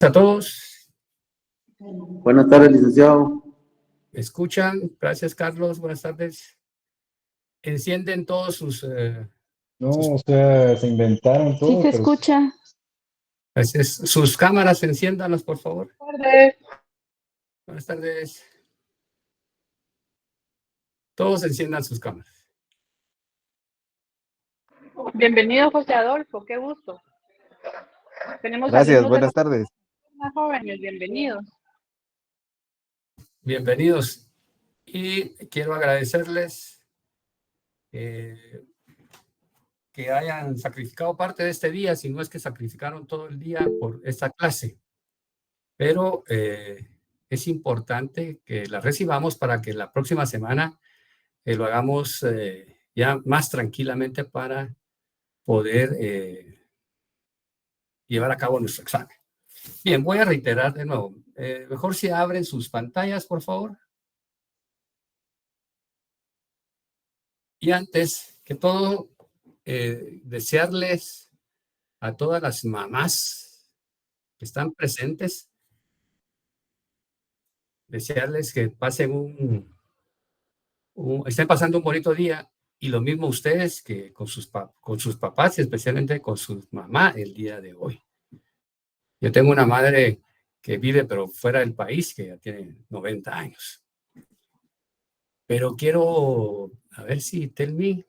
A todos. Buenas tardes, licenciado. ¿Me escuchan? Gracias, Carlos. Buenas tardes. Encienden todos sus... No, o sea, se inventaron todo. Sí se escucha. sus cámaras, enciéndanlas, por favor. Buenas tardes. Buenas tardes. Todos enciendan sus cámaras. Bienvenido, José Adolfo. Qué gusto. Tenemos Gracias, buenas tardes. Más jóvenes, bienvenidos. Bienvenidos. Y quiero agradecerles que hayan sacrificado parte de este día, si no es que sacrificaron todo el día por esta clase. Pero es importante que la recibamos para que la próxima semana lo hagamos ya más tranquilamente para poder llevar a cabo nuestro examen. Bien, voy a reiterar de nuevo. Mejor si abren sus pantallas, por favor. Y antes que todo, desearles a todas las mamás que están presentes, desearles que pasen estén pasando un bonito día, y lo mismo ustedes que con sus papás, y especialmente con su mamá el día de hoy. Yo tengo una madre que vive pero fuera del país, que ya tiene 90 años. Pero quiero, a ver si Telmi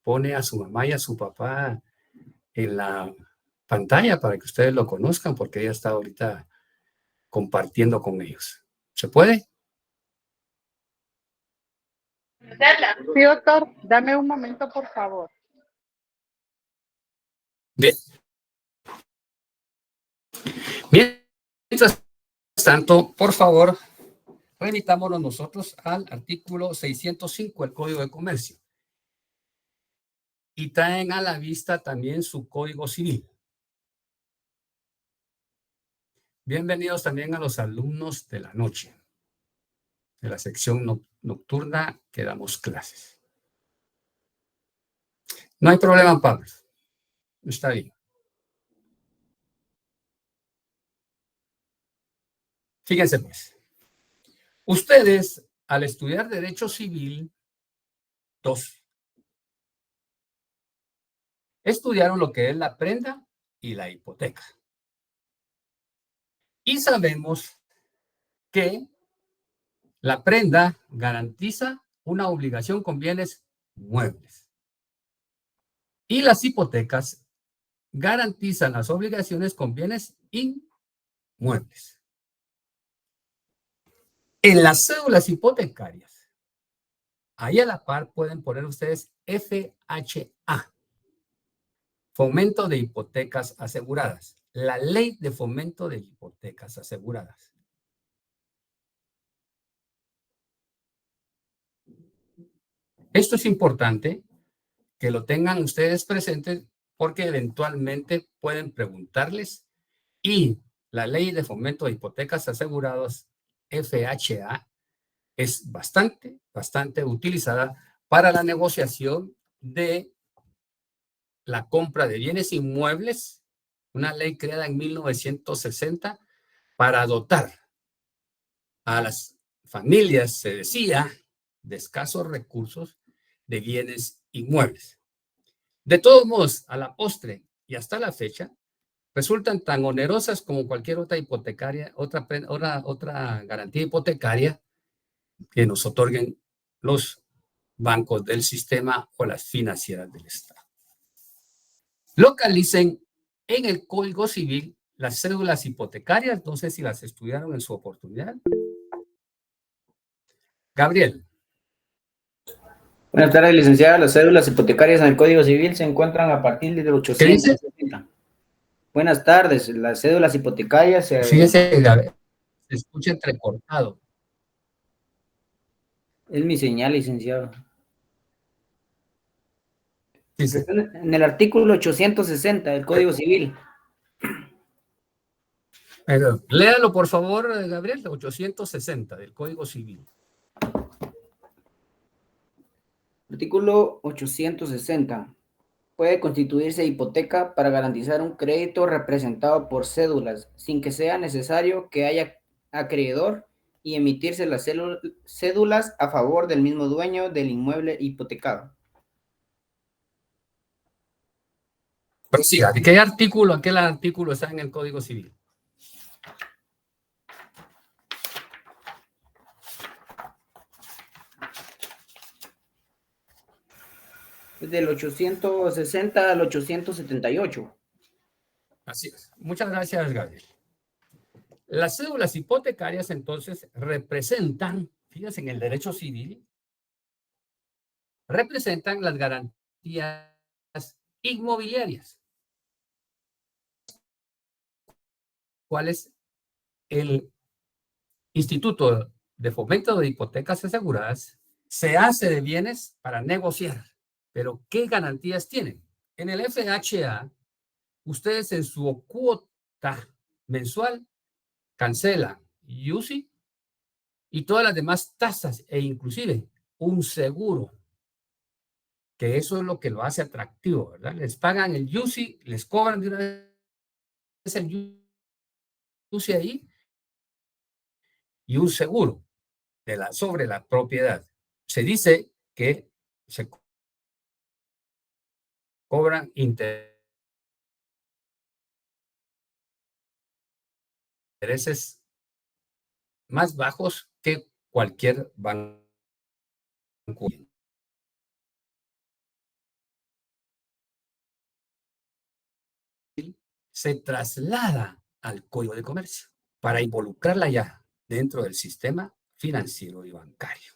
pone a su mamá y a su papá en la pantalla para que ustedes lo conozcan, porque ella está ahorita compartiendo con ellos. ¿Se puede? Sí, doctor, dame un momento, por favor. Bien. Mientras tanto, por favor, remitámonos nosotros al artículo 605 del Código de Comercio. Y traen a la vista también su Código Civil. Bienvenidos también a los alumnos de la noche, de la sección nocturna que damos clases. No hay problema, Pablo. Está bien. Fíjense pues. Ustedes, al estudiar Derecho Civil 2, estudiaron lo que es la prenda y la hipoteca. Y sabemos que la prenda garantiza una obligación con bienes muebles. Y las hipotecas garantizan las obligaciones con bienes inmuebles. En las cédulas hipotecarias, ahí a la par pueden poner ustedes FHA, Fomento de Hipotecas Aseguradas, la Ley de Fomento de Hipotecas Aseguradas. Esto es importante que lo tengan ustedes presentes, porque eventualmente pueden preguntarles, y la Ley de Fomento de Hipotecas Aseguradas, FHA, es bastante utilizada para la negociación de la compra de bienes inmuebles, una ley creada en 1960 para dotar a las familias, se decía, de escasos recursos de bienes inmuebles. De todos modos, a la postre y hasta la fecha, resultan tan onerosas como cualquier otra hipotecaria, otra garantía hipotecaria que nos otorguen los bancos del sistema o las financieras del Estado. Localicen en el Código Civil las cédulas hipotecarias, no sé si las estudiaron en su oportunidad. Gabriel. Buenas tardes, licenciada. Las cédulas hipotecarias en el Código Civil se encuentran a partir del 860. Buenas tardes. Las cédulas hipotecarias Fíjese, Gabriel, se escucha entrecortado. Es mi señal, licenciado. Sí, sí. En el artículo 860 del Código Civil. Léalo, por favor, Gabriel, 860 del Código Civil. Artículo 860. puede constituirse hipoteca para garantizar un crédito representado por cédulas, sin que sea necesario que haya acreedor y emitirse las cédulas a favor del mismo dueño del inmueble hipotecado. Prosiga. ¿De qué artículo? Aquel artículo está en el Código Civil. Del 860 al 878. Así es. Muchas gracias, Gabriel. Las cédulas hipotecarias, entonces, representan, fíjense, en el derecho civil, representan las garantías inmobiliarias. ¿Cuál es el Instituto de Fomento de Hipotecas Aseguradas? Se hace de bienes para negociar. Pero, ¿qué garantías tienen? En el FHA, ustedes en su cuota mensual cancelan UCI y todas las demás tasas e inclusive un seguro, que eso es lo que lo hace atractivo, ¿verdad? Les pagan el UCI, les cobran de una vez el UCI ahí y un seguro sobre la propiedad. Se dice que se cobran intereses más bajos que cualquier banco. Se traslada al Código de Comercio para involucrarla ya dentro del sistema financiero y bancario.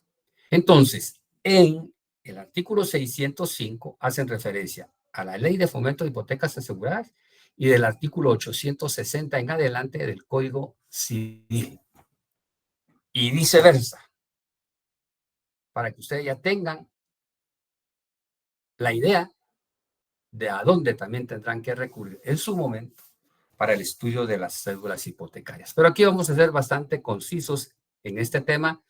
Entonces, en el artículo 605 hacen referencia a la Ley de Fomento de Hipotecas Aseguradas y del artículo 860 en adelante del Código Civil. Y viceversa, para que ustedes ya tengan la idea de a dónde también tendrán que recurrir en su momento para el estudio de las cédulas hipotecarias. Pero aquí vamos a ser bastante concisos en este tema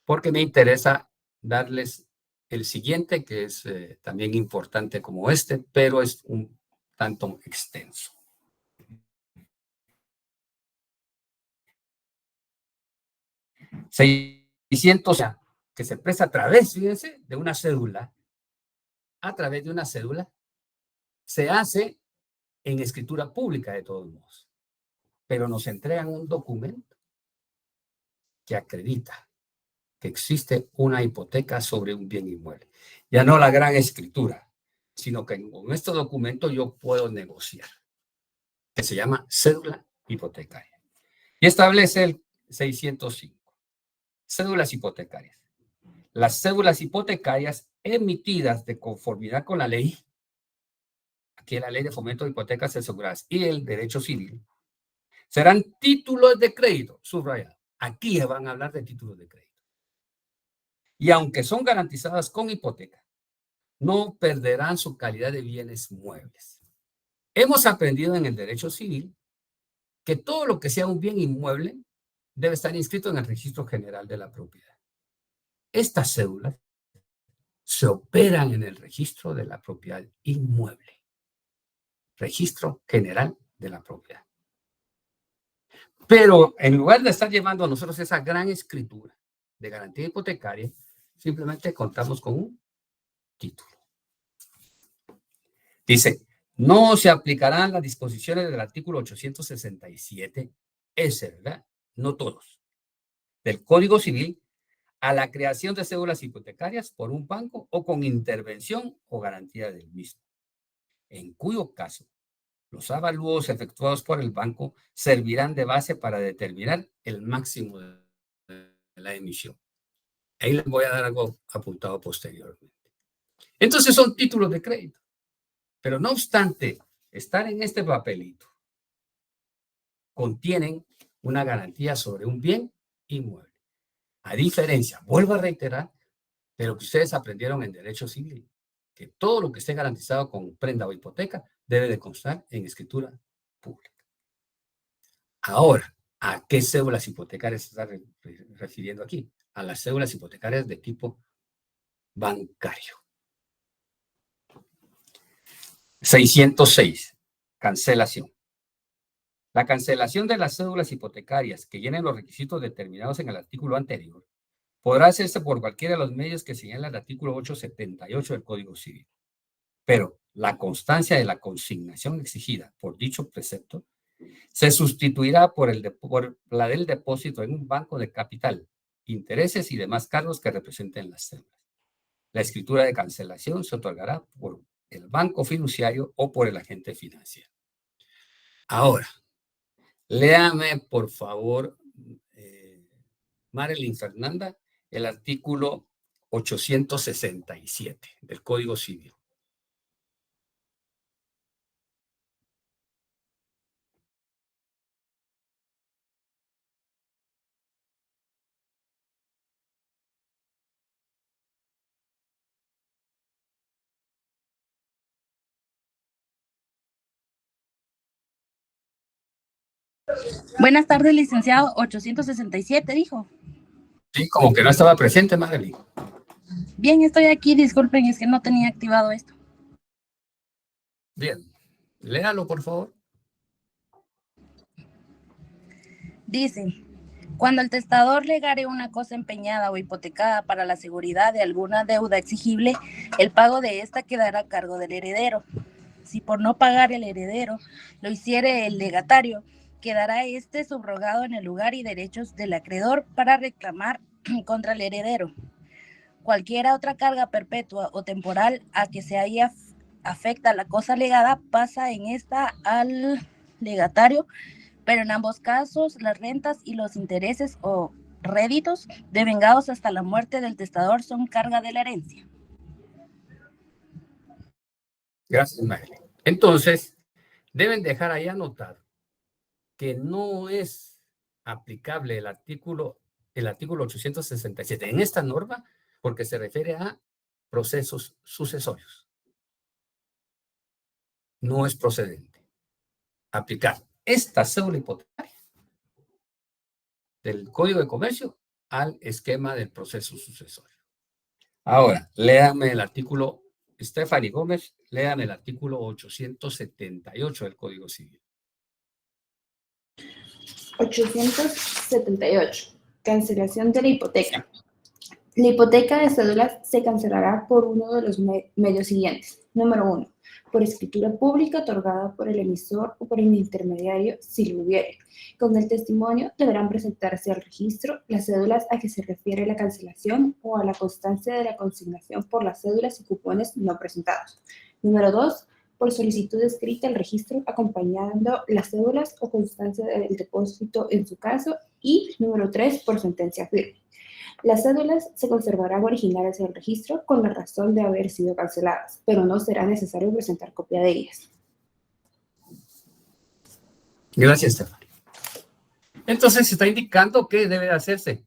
porque me interesa darles el siguiente, que es también importante como este, pero es un tanto extenso. $600, que se presta a través, fíjense, de una cédula. A través de una cédula se hace en escritura pública de todos modos, pero nos entregan un documento que acredita que existe una hipoteca sobre un bien inmueble. Ya no la gran escritura, sino que con este documento yo puedo negociar, que se llama cédula hipotecaria. Y establece el 605. Cédulas hipotecarias. Las cédulas hipotecarias emitidas de conformidad con la ley, aquí la Ley de Fomento de Hipotecas Aseguradas y el Derecho Civil, serán títulos de crédito, subrayado. Aquí van a hablar de títulos de crédito. Y aunque son garantizadas con hipoteca, no perderán su calidad de bienes muebles. Hemos aprendido en el derecho civil que todo lo que sea un bien inmueble debe estar inscrito en el Registro General de la Propiedad. Estas cédulas se operan en el Registro de la Propiedad Inmueble. Registro General de la Propiedad. Pero en lugar de estar llevando a nosotros esa gran escritura de garantía hipotecaria, simplemente contamos con un título. Dice, no se aplicarán las disposiciones del artículo 867, ¿verdad? No todos, del Código Civil a la creación de cédulas hipotecarias por un banco o con intervención o garantía del mismo, en cuyo caso los avalúos efectuados por el banco servirán de base para determinar el máximo de la emisión. Ahí les voy a dar algo apuntado posteriormente. Entonces son títulos de crédito. Pero no obstante, estar en este papelito contienen una garantía sobre un bien inmueble. A diferencia, vuelvo a reiterar, de lo que ustedes aprendieron en Derecho Civil, que todo lo que esté garantizado con prenda o hipoteca debe de constar en escritura pública. Ahora, ¿a qué cédulas hipotecarias se está refiriendo aquí? A las cédulas hipotecarias de tipo bancario. 606. Cancelación. La cancelación de las cédulas hipotecarias que llenen los requisitos determinados en el artículo anterior podrá hacerse por cualquiera de los medios que señala el artículo 878 del Código Civil. Pero la constancia de la consignación exigida por dicho precepto se sustituirá por la del depósito en un banco de capital, intereses y demás cargos que representen las cédulas. La escritura de cancelación se otorgará por el banco fiduciario o por el agente financiero. Ahora, léame, por favor, Marilyn Fernanda, el artículo 867 del Código Civil. Buenas tardes, licenciado. 867, dijo. Sí, como que no estaba presente, Marilyn. Bien, estoy aquí. Disculpen, es que no tenía activado esto. Bien, léalo, por favor. Dice, cuando el testador legare una cosa empeñada o hipotecada para la seguridad de alguna deuda exigible, el pago de esta quedará a cargo del heredero. Si por no pagar el heredero lo hiciere el legatario, quedará este subrogado en el lugar y derechos del acreedor para reclamar contra el heredero. Cualquiera otra carga perpetua o temporal a que se haya afecta la cosa legada pasa en esta al legatario, pero en ambos casos las rentas y los intereses o réditos devengados hasta la muerte del testador son carga de la herencia. Gracias, Marilyn. Entonces, deben dejar ahí anotado que no es aplicable el artículo 867 en esta norma porque se refiere a procesos sucesorios. No es procedente aplicar esta cédula hipotecaria del Código de Comercio al esquema del proceso sucesorio. Ahora, léame el artículo, Stephanie Gómez, léame el artículo 878 del Código Civil. 878. Cancelación de la hipoteca. La hipoteca de cédulas se cancelará por uno de los medios siguientes. Número 1. Por escritura pública otorgada por el emisor o por el intermediario, si lo hubiere. Con el testimonio deberán presentarse al registro las cédulas a que se refiere la cancelación o a la constancia de la consignación por las cédulas y cupones no presentados. Número 2. Por solicitud escrita al registro acompañando las cédulas o constancia del depósito en su caso. Y número 3. Por sentencia firme. Las cédulas se conservarán originales en el registro con la razón de haber sido canceladas, pero no será necesario presentar copia de ellas. Gracias, Stephanie. Entonces, se está indicando que debe hacerse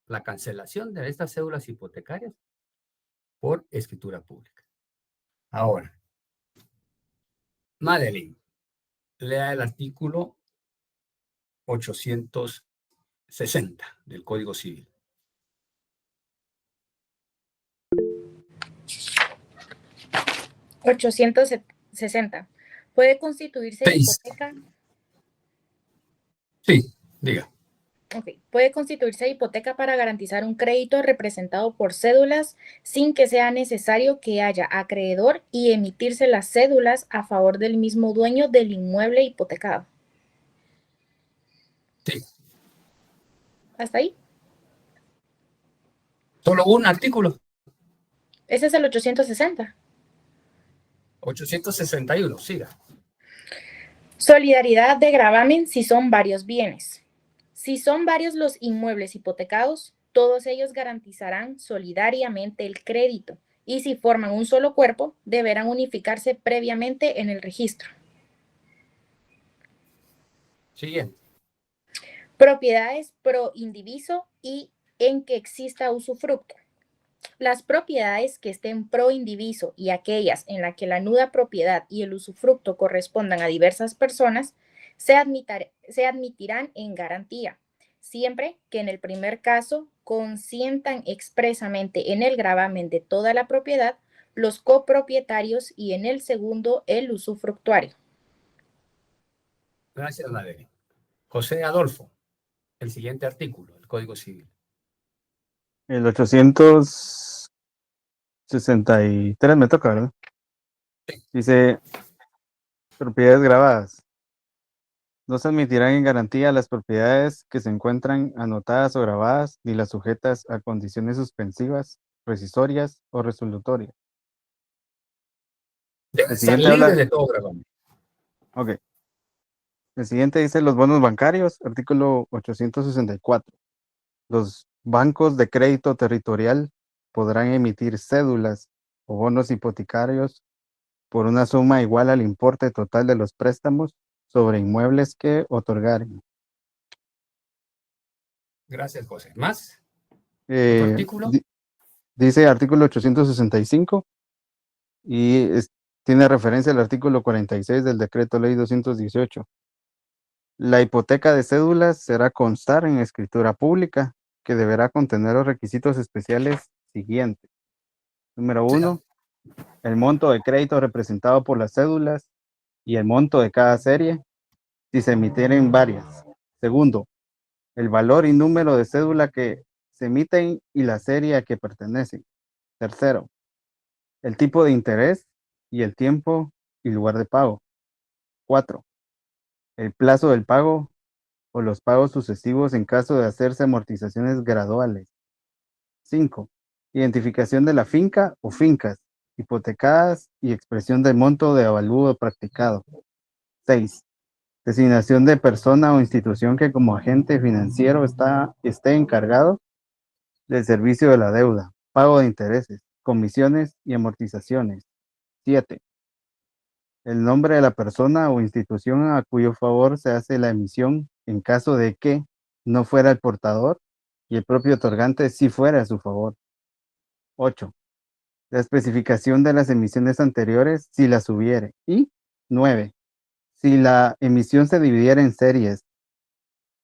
la cancelación de estas cédulas hipotecarias por escritura pública. Ahora, Madeline, lea el artículo 860 del Código Civil. ¿860 puede constituirse hipoteca? Sí, diga. Okay. Puede constituirse hipoteca para garantizar un crédito representado por cédulas sin que sea necesario que haya acreedor y emitirse las cédulas a favor del mismo dueño del inmueble hipotecado. Sí. ¿Hasta ahí? Solo un artículo. Ese es el 860. 861, siga. Solidaridad de gravamen si son varios bienes. Si son varios los inmuebles hipotecados, todos ellos garantizarán solidariamente el crédito y si forman un solo cuerpo, deberán unificarse previamente en el registro. Siguiente. Propiedades pro indiviso y en que exista usufructo. Las propiedades que estén pro indiviso y aquellas en las que la nuda propiedad y el usufructo correspondan a diversas personas se admitirán en garantía, siempre que en el primer caso consientan expresamente en el gravamen de toda la propiedad los copropietarios y en el segundo el usufructuario. Gracias, Madeleine. José Adolfo, el siguiente artículo del Código Civil. El 863 me toca, ¿verdad? Dice, propiedades grabadas. No se admitirán en garantía las propiedades que se encuentran anotadas o grabadas, ni las sujetas a condiciones suspensivas, rescisorias o resolutorias. Debe El estar siguiente libre habla, de todo gravamen. ok. El siguiente dice los bonos bancarios, artículo 864. Los bancos de crédito territorial podrán emitir cédulas o bonos hipotecarios por una suma igual al importe total de los préstamos sobre inmuebles que otorgaren. Gracias, José. ¿Más? ¿Otro Eh, artículo? Dice artículo 865 y tiene referencia al artículo 46 del decreto ley 218. La hipoteca de cédulas será constar en escritura pública que deberá contener los requisitos especiales siguientes. Número 1, el monto de crédito representado por las cédulas y el monto de cada serie si se emitieren varias. Segundo, el valor y número de cédula que se emiten y la serie a que pertenecen. Tercero, el tipo de interés y el tiempo y lugar de pago. 4, el plazo del pago o los pagos sucesivos en caso de hacerse amortizaciones graduales. 5, identificación de la finca o fincas hipotecadas y expresión del monto de avalúo practicado. 6, designación de persona o institución que como agente financiero esté encargado del servicio de la deuda, pago de intereses, comisiones y amortizaciones. 7, el nombre de la persona o institución a cuyo favor se hace la emisión en caso de que no fuera el portador y el propio otorgante sí fuera a su favor. 8, la especificación de las emisiones anteriores si las hubiere. Y 9, si la emisión se dividiera en series,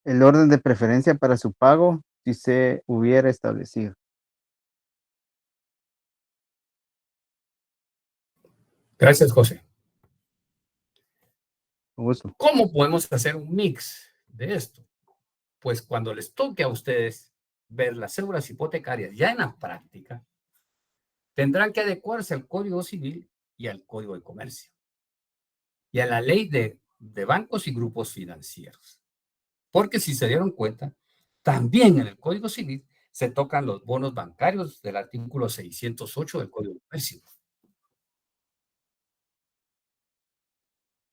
el orden de preferencia para su pago si se hubiera establecido. Gracias, José. Con gusto. ¿Cómo podemos hacer un mix de esto? Pues cuando les toque a ustedes ver las cédulas hipotecarias ya en la práctica, tendrán que adecuarse al Código Civil y al Código de Comercio y a la ley de bancos y grupos financieros. Porque si se dieron cuenta, también en el Código Civil se tocan los bonos bancarios del artículo 608 del Código de Comercio.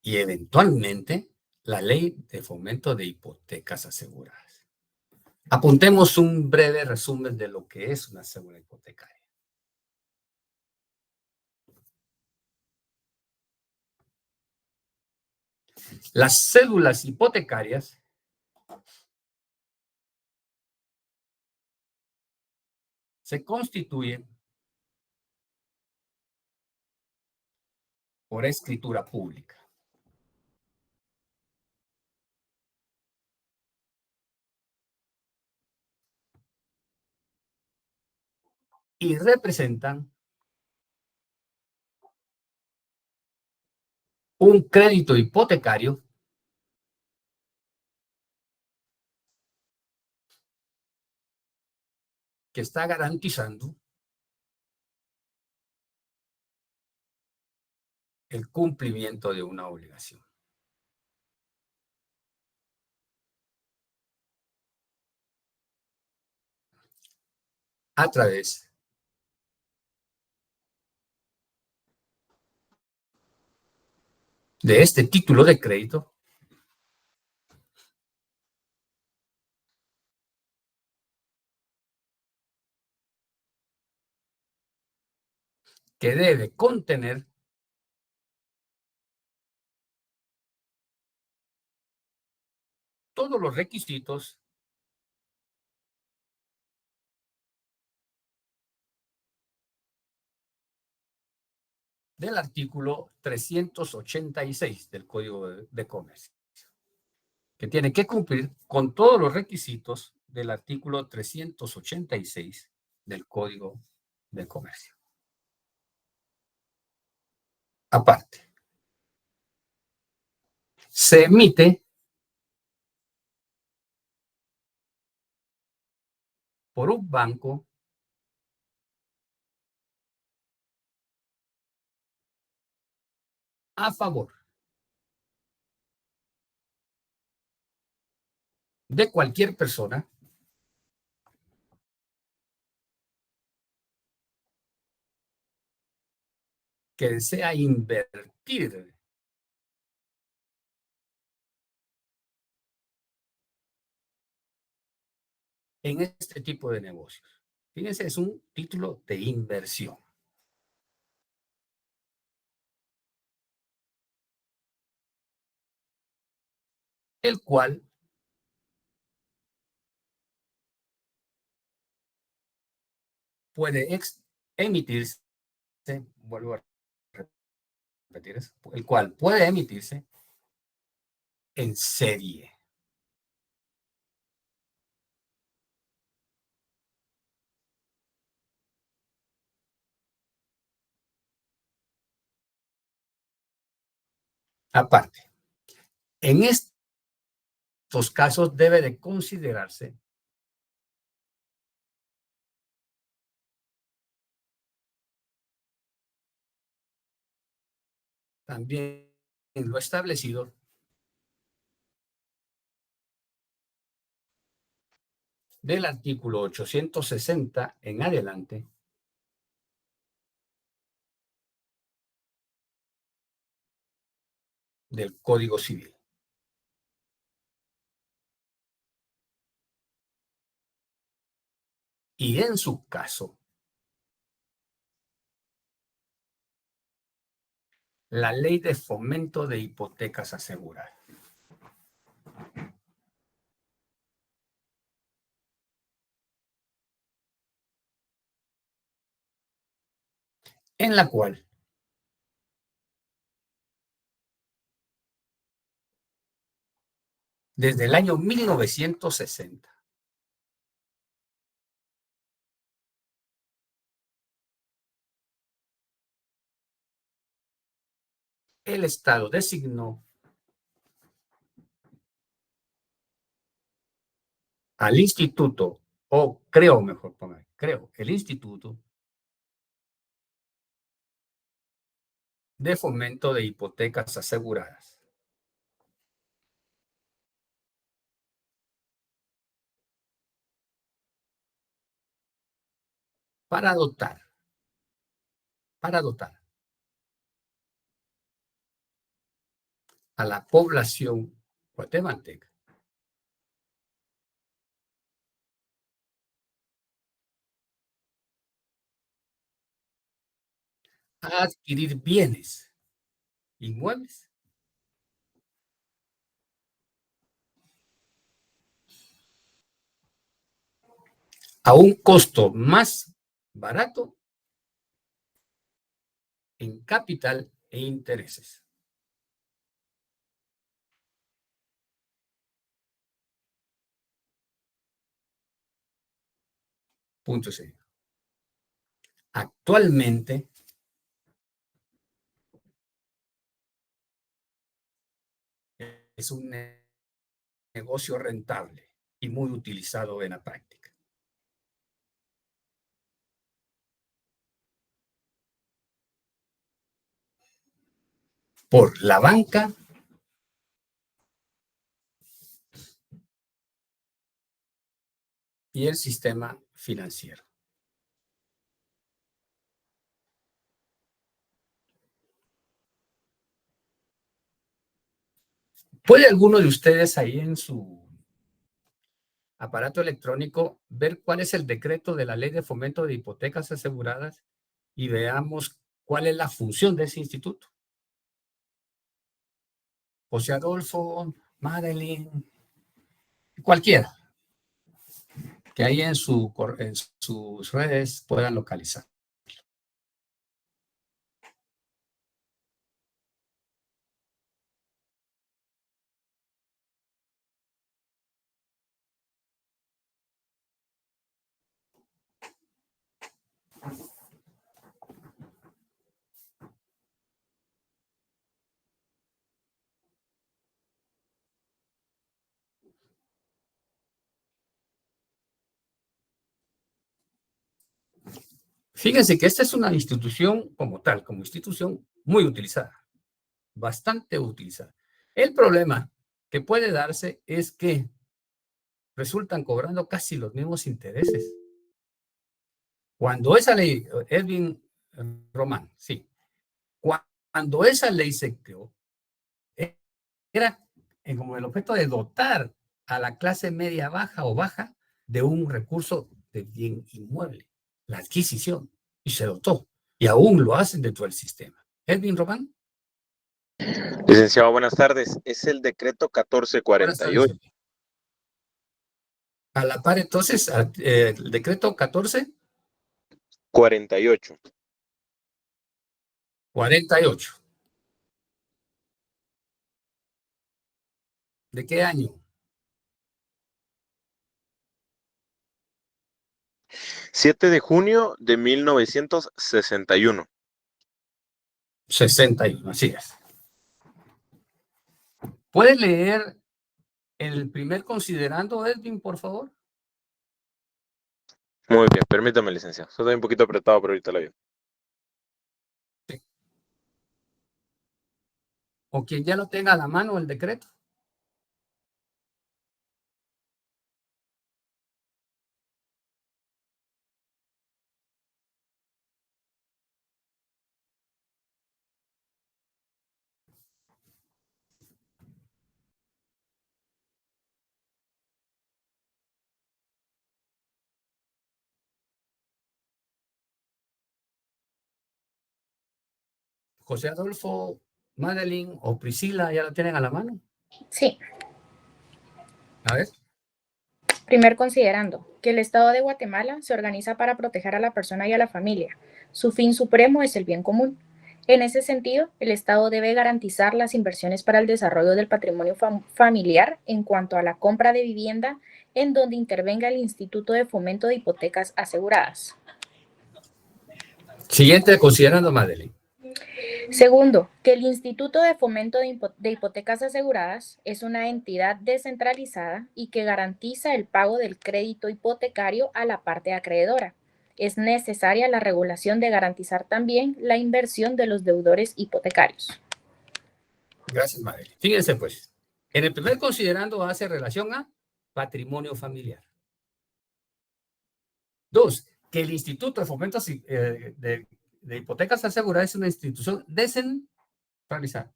Y eventualmente la ley de fomento de hipotecas aseguradas. Apuntemos un breve resumen de lo que es una cédula hipotecaria. Las cédulas hipotecarias se constituyen por escritura pública. Y representan un crédito hipotecario que está garantizando el cumplimiento de una obligación. A través de este título de crédito que debe contener todos los requisitos del artículo 386 del Código de Comercio, que tiene que cumplir con todos los requisitos del artículo 386 del Código de Comercio. aparte. Se emite por un banco a favor de cualquier persona que desea invertir en este tipo de negocios. Fíjense, es un título de inversión. El cual puede emitirse, vuelvo a repetir eso, el cual puede emitirse en serie. Aparte, en estos casos debe de considerarse también lo establecido del artículo 860 en adelante del Código Civil. Y en su caso, la Ley de Fomento de Hipotecas Aseguradas. En la cual desde el año 1960 el Estado designó al instituto, o creo mejor poner, creo, el Instituto de Fomento de Hipotecas Aseguradas. Para dotar a la población guatemalteca a adquirir bienes inmuebles a un costo más barato en capital e intereses. Punto 6. Actualmente, es un negocio rentable y muy utilizado en la práctica. Por la banca y el sistema financiero. ¿Puede alguno de ustedes ahí en su aparato electrónico ver cuál es el decreto de la Ley de Fomento de Hipotecas Aseguradas y veamos cuál es la función de ese instituto? José Adolfo, Madeline, cualquiera que ahí en sus redes puedan localizar. Fíjense que esta es una institución como tal, como institución muy utilizada, bastante utilizada. El problema que puede darse es que resultan cobrando casi los mismos intereses. Cuando esa ley, Edwin Román, sí, cuando esa ley se creó, era como el objeto de dotar a la clase media baja o baja de un recurso de bien inmueble, la adquisición, y se dotó, y aún lo hacen dentro del sistema. Edwin Román. Licenciado, buenas tardes. Es el decreto Buenas 1448. tardes. A la par, entonces, el decreto 48. 48. ¿De qué año? 7 de junio de 1961. 61, así es. ¿Puede leer el primer considerando, Edwin, por favor? Muy bien, permítame, licenciado. Estoy un poquito apretado, pero ahorita lo ayudo. Sí. O quien ya lo tenga a la mano el decreto. José Adolfo, Madeline o Priscila, ¿ya lo tienen a la mano? Sí. A ver. Primer considerando que el Estado de Guatemala se organiza para proteger a la persona y a la familia. Su fin supremo es el bien común. En ese sentido, el Estado debe garantizar las inversiones para el desarrollo del patrimonio familiar en cuanto a la compra de vivienda, en donde intervenga el Instituto de Fomento de Hipotecas Aseguradas. Siguiente, considerando, Madeline. Segundo, que el Instituto de Fomento de Hipotecas Aseguradas es una entidad descentralizada y que garantiza el pago del crédito hipotecario a la parte acreedora. Es necesaria la regulación de garantizar también la inversión de los deudores hipotecarios. Gracias, Madeline. Fíjense, pues, en el primer considerando hace relación a patrimonio familiar. 2, que el Instituto de Fomento de Hipotecas Aseguradas es una institución descentralizada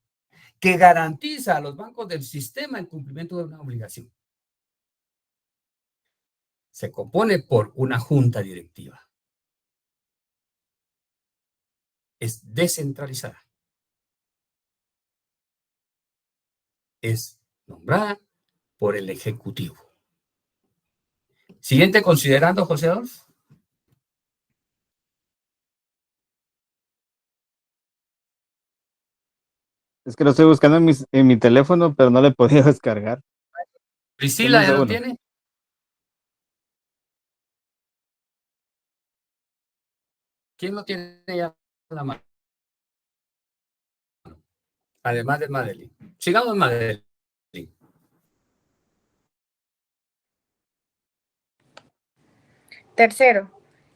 que garantiza a los bancos del sistema el cumplimiento de una obligación. Se compone por una junta directiva. Es descentralizada. Es nombrada por el Ejecutivo. Siguiente, considerando, José Adolfo. Es que lo estoy buscando en mi teléfono, pero no le he podido descargar. Priscila, Deme un ¿ya lo segundo. tiene? ¿Quién lo tiene ya en la mano? Además de Madeline. Sigamos, Madeline. Tercero,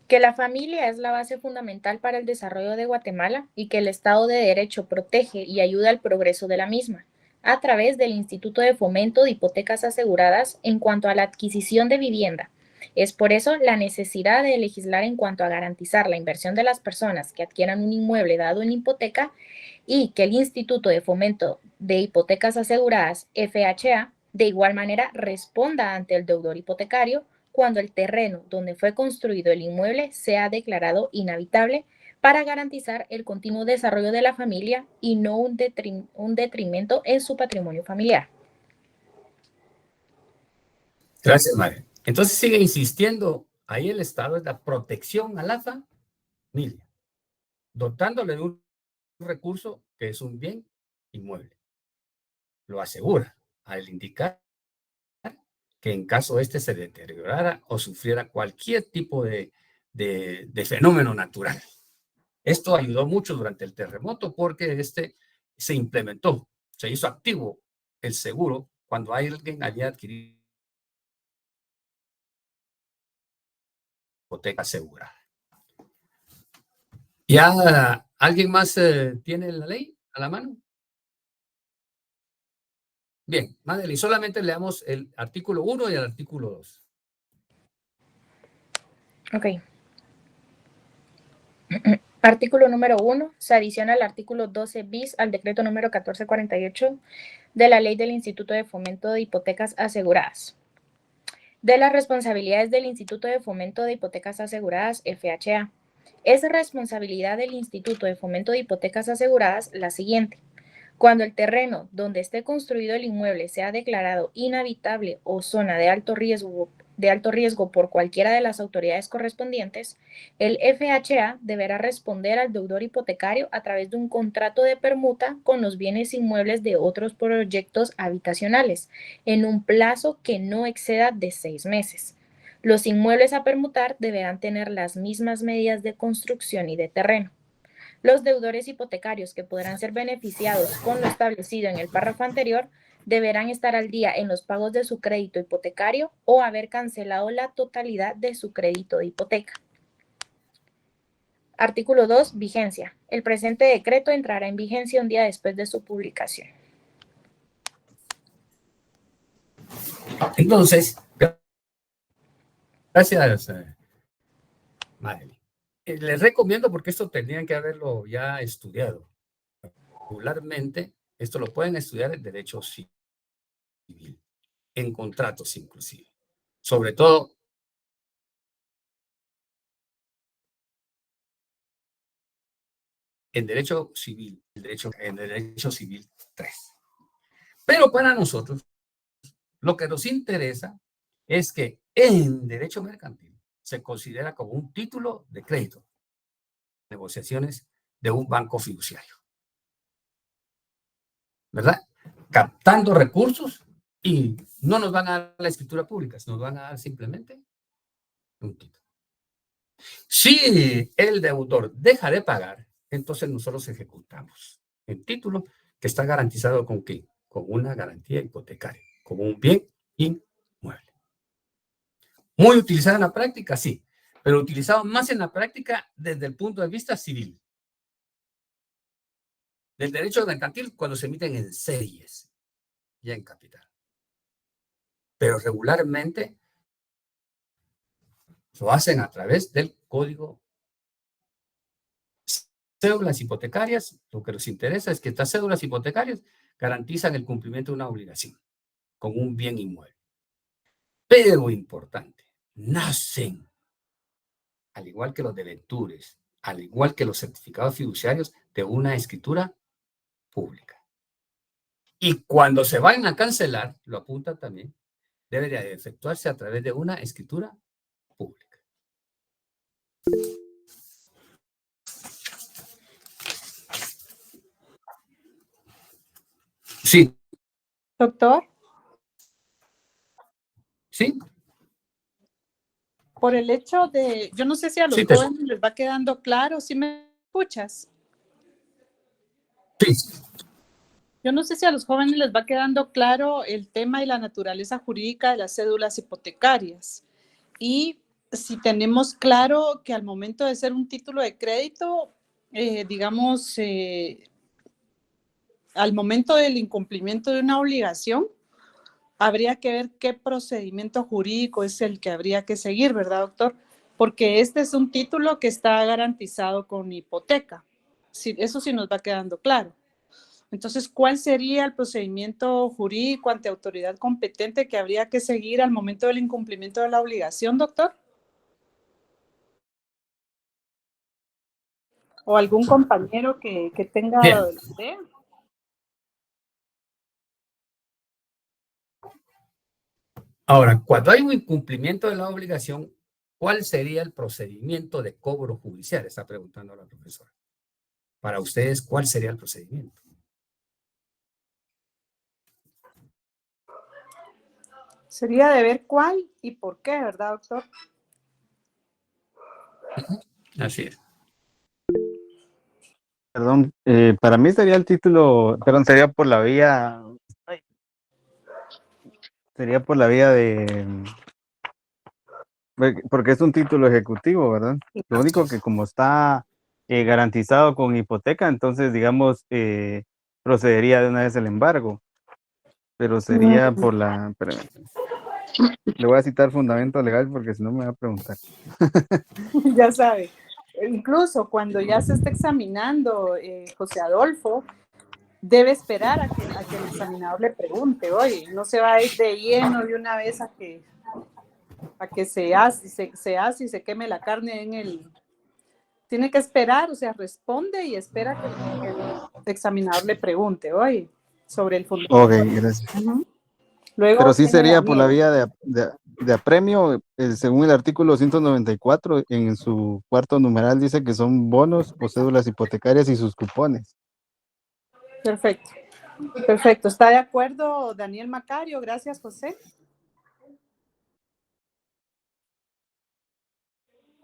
que la familia es la base fundamental para el desarrollo de Guatemala y que el Estado de Derecho protege y ayuda al progreso de la misma, a través del Instituto de Fomento de Hipotecas Aseguradas en cuanto a la adquisición de vivienda. Es por eso la necesidad de legislar en cuanto a garantizar la inversión de las personas que adquieran un inmueble dado en hipoteca y que el Instituto de Fomento de Hipotecas Aseguradas, FHA, de igual manera responda ante el deudor hipotecario cuando el terreno donde fue construido el inmueble sea declarado inhabitable para garantizar el continuo desarrollo de la familia y no un detrimento en su patrimonio familiar. Gracias, Madeline. Entonces sigue insistiendo, ahí el Estado es la protección a la familia, dotándole de un recurso que es un bien inmueble. Lo asegura al indicar que en caso este se deteriorara o sufriera cualquier tipo de fenómeno natural. Esto ayudó mucho durante el terremoto porque se implementó, se hizo activo el seguro cuando alguien había adquirido hipoteca asegurada. ¿Ya alguien más tiene la ley a la mano? Bien, Madeleine, solamente leamos el artículo 1 y el artículo 2. Ok. Artículo número 1. Se adiciona el artículo 12 bis al decreto número 1448 de la Ley del Instituto de Fomento de Hipotecas Aseguradas. De las responsabilidades del Instituto de Fomento de Hipotecas Aseguradas, FHA. Es responsabilidad del Instituto de Fomento de Hipotecas Aseguradas la siguiente. Cuando el terreno donde esté construido el inmueble sea declarado inhabitable o zona de alto riesgo por cualquiera de las autoridades correspondientes, el FHA deberá responder al deudor hipotecario a través de un contrato de permuta con los bienes inmuebles de otros proyectos habitacionales, en un plazo que no exceda de 6 meses. Los inmuebles a permutar deberán tener las mismas medidas de construcción y de terreno. Los deudores hipotecarios que podrán ser beneficiados con lo establecido en el párrafo anterior deberán estar al día en los pagos de su crédito hipotecario o haber cancelado la totalidad de su crédito de hipoteca. Artículo 2. Vigencia. El presente decreto entrará en vigencia un día después de su publicación. Entonces, gracias, Madeleine. Les recomiendo, porque esto tendrían que haberlo ya estudiado. Regularmente, esto lo pueden estudiar en derecho civil, en contratos inclusive. Sobre todo, en derecho civil, en derecho civil 3. Pero para nosotros, lo que nos interesa es que en derecho mercantil se considera como un título de crédito, negociaciones de un banco fiduciario, ¿verdad? Captando recursos y no nos van a dar la escritura pública, nos van a dar simplemente un título. Si el deudor deja de pagar, entonces nosotros ejecutamos el título que está garantizado ¿con qué? Con una garantía hipotecaria, como un bien inmueble. Muy utilizado en la práctica, sí, pero utilizado más en la práctica desde el punto de vista civil. Del derecho mercantil cuando se emiten en series, ya en capital. Pero regularmente lo hacen a través del código. Cédulas hipotecarias, lo que nos interesa es que estas cédulas hipotecarias garantizan el cumplimiento de una obligación con un bien inmueble. Pero importante, nacen, al igual que los debentures, al igual que los certificados fiduciarios, de una escritura pública. Y cuando se vayan a cancelar, lo apunta también, debería de efectuarse a través de una escritura pública. Sí. Doctor, Sí. por el hecho de, yo no sé si a los Sí, jóvenes les va quedando claro, ¿sí me escuchas? Sí. Yo no sé si a los jóvenes les va quedando claro el tema y la naturaleza jurídica de las cédulas hipotecarias. Y si tenemos claro que al momento de ser un título de crédito, digamos, al momento del incumplimiento de una obligación, habría que ver qué procedimiento jurídico es el que habría que seguir, ¿verdad, doctor? Porque este es un título que está garantizado con hipoteca. Sí, eso sí nos va quedando claro. Entonces, ¿cuál sería el procedimiento jurídico ante autoridad competente que habría que seguir al momento del incumplimiento de la obligación, doctor? ¿O algún compañero que tenga Bien. la idea? Ahora, cuando hay un incumplimiento de la obligación, ¿cuál sería el procedimiento de cobro judicial? Está preguntando la profesora. Para ustedes, ¿cuál sería el procedimiento? Sería de ver cuál y por qué, ¿verdad, doctor? Así es. Perdón, para mí sería el título, perdón, sería por la vía, porque es un título ejecutivo, ¿verdad? Lo único que como está garantizado con hipoteca, entonces, digamos, procedería de una vez el embargo, pero sería por la... espérame. Le voy a citar fundamento legal porque si no me va a preguntar. Ya sabe. Incluso cuando ya se está examinando, José Adolfo, debe esperar a que el examinador le pregunte, oye, no se va a ir de lleno de una vez a que se hace y se queme la carne en el... Tiene que esperar, o sea, responde y espera que el examinador le pregunte, oye, sobre el fundamento. Ok, gracias. Luego Pero sí viene sería por la Daniel. vía de apremio, según el artículo 194, en su cuarto numeral dice que son bonos o cédulas hipotecarias y sus cupones. Perfecto. Perfecto. ¿Está de acuerdo Daniel Macario? Gracias, José.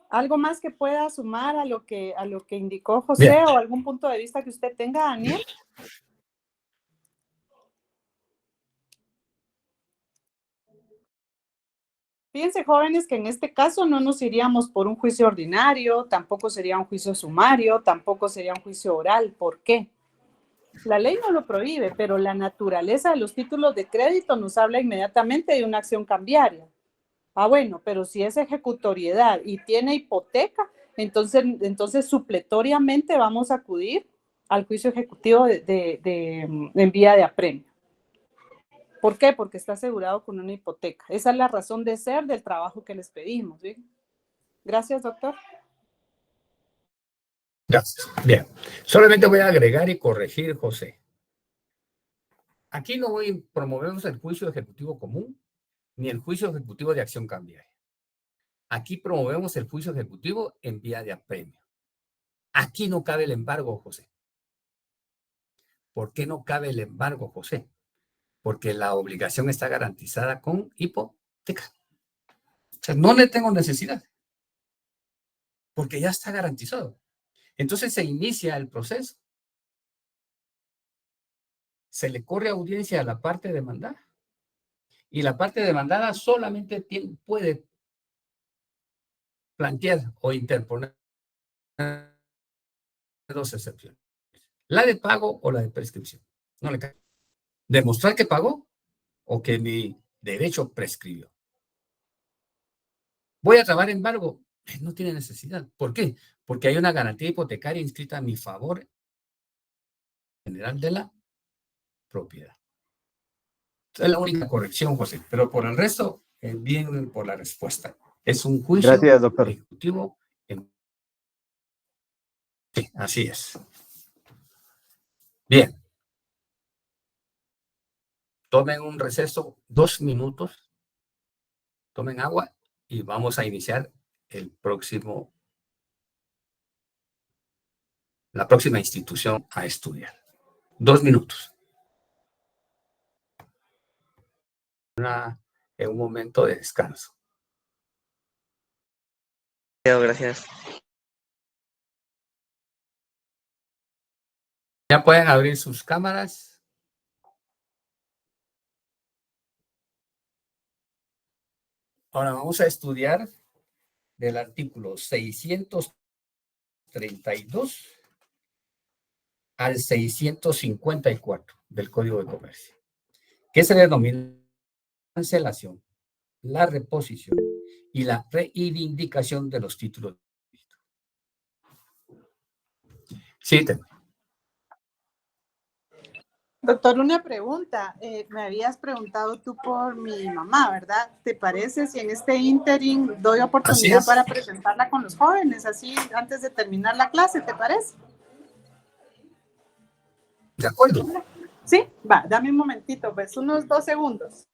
¿Algo más que pueda sumar a lo que indicó José? Bien. ¿O algún punto de vista que usted tenga, Daniel? Fíjense, jóvenes, que en este caso no nos iríamos por un juicio ordinario, tampoco sería un juicio sumario, tampoco sería un juicio oral. ¿Por qué? La ley no lo prohíbe, pero la naturaleza de los títulos de crédito nos habla inmediatamente de una acción cambiaria. Ah, bueno, pero si es ejecutoriedad y tiene hipoteca, entonces supletoriamente vamos a acudir al juicio ejecutivo en vía de apremio. ¿Por qué? Porque está asegurado con una hipoteca. Esa es la razón de ser del trabajo que les pedimos. ¿Bien? Gracias, doctor. Gracias. Bien. Solamente voy a agregar y corregir, José. Aquí no promovemos el juicio ejecutivo común ni el juicio ejecutivo de acción cambiaria. Aquí promovemos el juicio ejecutivo en vía de apremio. Aquí no cabe el embargo, José. ¿Por qué no cabe el embargo, José? Porque la obligación está garantizada con hipoteca. O sea, no le tengo necesidad, porque ya está garantizado. Entonces se inicia el proceso. Se le corre audiencia a la parte demandada. Y la parte demandada solamente puede plantear o interponer dos excepciones. La de pago o la de prescripción. No le cae. Demostrar que pagó o que mi derecho prescribió. Voy a trabar embargo. No tiene necesidad. ¿Por qué? Porque hay una garantía hipotecaria inscrita a mi favor general de la propiedad. Es la única corrección, José. Pero por el resto, bien por la respuesta. Es un juicio Gracias, doctor. ejecutivo. Sí, así es. Bien. Tomen un receso 2 minutos. Tomen agua y vamos a iniciar la próxima institución a estudiar. 2 minutos. En un momento de descanso. Gracias. Ya pueden abrir sus cámaras. Ahora vamos a estudiar del artículo 632 al 654 del Código de Comercio, que se denomina cancelación, la reposición y la reivindicación de los títulos. Sí, Doctor, una pregunta. Me habías preguntado tú por mi mamá, ¿verdad? ¿Te parece si en este ínterin doy oportunidad para presentarla con los jóvenes, así antes de terminar la clase? ¿Te parece? De acuerdo. Sí, va, dame un momentito, pues unos 2 segundos.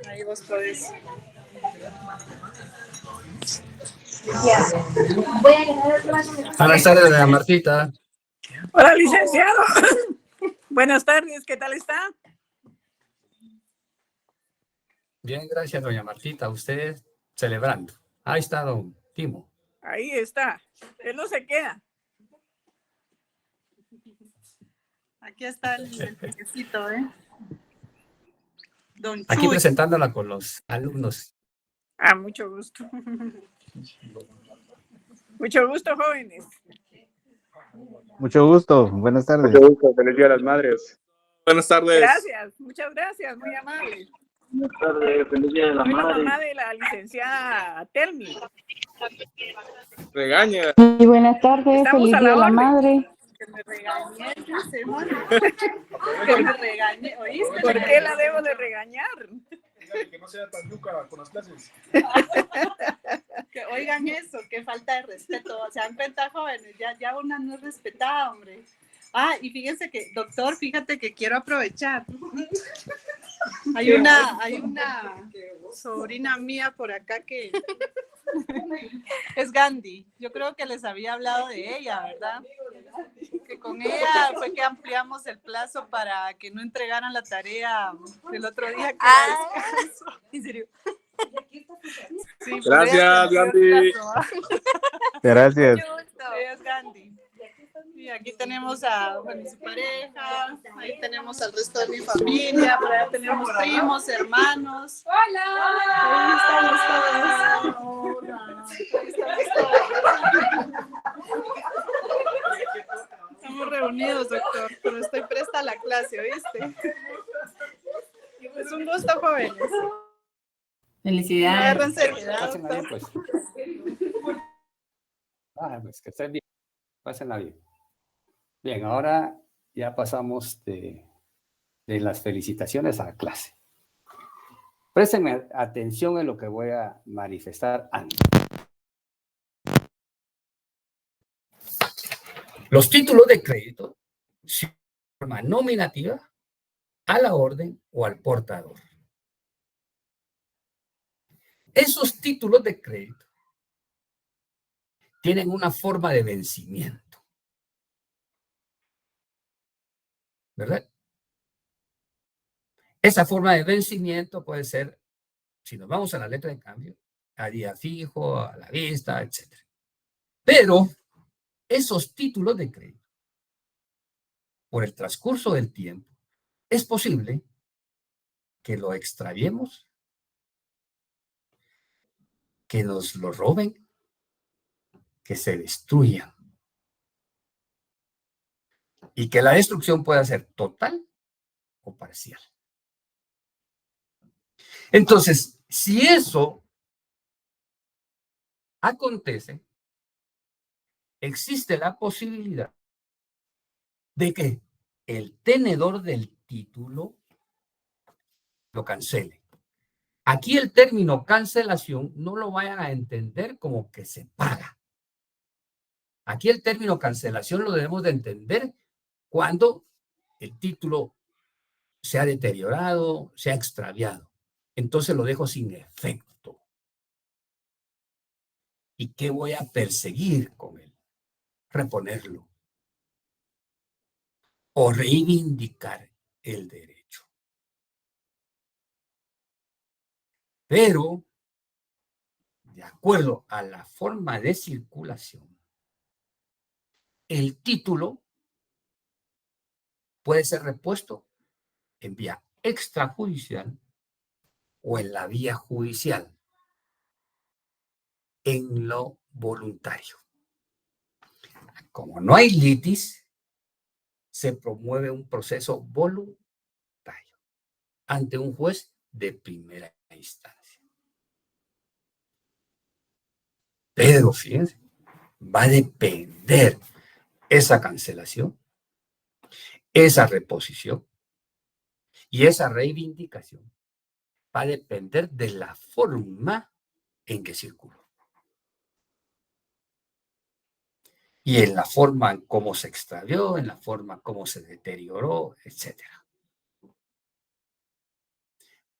Ahí vos podés. Buenas tardes, doña Martita. Hola, licenciado. Buenas tardes, ¿qué tal está? Bien, gracias, doña Martita. Usted celebrando. Ahí está don Timo. Ahí está. Él no se queda. Aquí está el pececito, ¿eh? Don Aquí Chuy. presentándola con los alumnos. Ah, mucho gusto. Mucho gusto, jóvenes. Mucho gusto, buenas tardes. Mucho gusto, feliz Día de las Madres. Buenas tardes. Gracias, muchas gracias, muy amable. Buenas tardes, feliz Día de la Soy la Madre. mamá de la licenciada Telmi. Regaña. Y buenas tardes, Estamos feliz a Día la de la orden. Madre. Que me regañé, dice, Moni. Que me regañé, ¿oíste? ¿Por qué la debo de regañar? Que no sea tan yuca con las clases. Que oigan eso, qué falta de respeto. Se dan cuenta, jóvenes, ya una no es respetada, hombre. Ah, y fíjense que, doctor, fíjate que quiero aprovechar. Hay una sobrina mía por acá que es Gandhi. Yo creo que les había hablado de ella, ¿verdad? Que con ella fue que ampliamos el plazo para que no entregaran la tarea el otro día que era descanso. En serio. Sí, Gracias, Gandhi. Gracias. Ella es Gandhi. Y aquí tenemos a su pareja, ahí tenemos al resto de mi familia, por allá tenemos primos, hermanos. ¡Hola! Ahí estamos todos. Hola. Ahí estamos todos. Estamos reunidos, doctor, pero estoy presta a la clase, ¿oíste? Es un gusto, jóvenes. Felicidades. Agarran seriedad, Pásenla bien, doctor. pues. Pues que estén bien. Pásenla bien. Bien, ahora ya pasamos de las felicitaciones a la clase. Préstenme atención en lo que voy a manifestar antes. Los títulos de crédito se forma nominativa a la orden o al portador. Esos títulos de crédito tienen una forma de vencimiento. ¿Verdad? Esa forma de vencimiento puede ser, si nos vamos a la letra de cambio, a día fijo, a la vista, etc. Pero esos títulos de crédito, por el transcurso del tiempo, es posible que lo extraviemos, que nos lo roben, que se destruyan. Y que la destrucción pueda ser total o parcial. Entonces, si eso acontece, existe la posibilidad de que el tenedor del título lo cancele. Aquí el término cancelación no lo vayan a entender como que se paga. Aquí el término cancelación lo debemos de entender cuando el título se ha deteriorado, se ha extraviado. Entonces lo dejo sin efecto. ¿Y qué voy a perseguir con él? Reponerlo. O reivindicar el derecho. Pero, de acuerdo a la forma de circulación, el título puede ser repuesto en vía extrajudicial o en la vía judicial, en lo voluntario. Como no hay litis, se promueve un proceso voluntario ante un juez de primera instancia. Pero fíjense, va a depender esa cancelación, esa reposición y esa reivindicación. Va a depender de la forma en que circuló. Y en la forma en cómo se extravió, en la forma en cómo se deterioró, etc.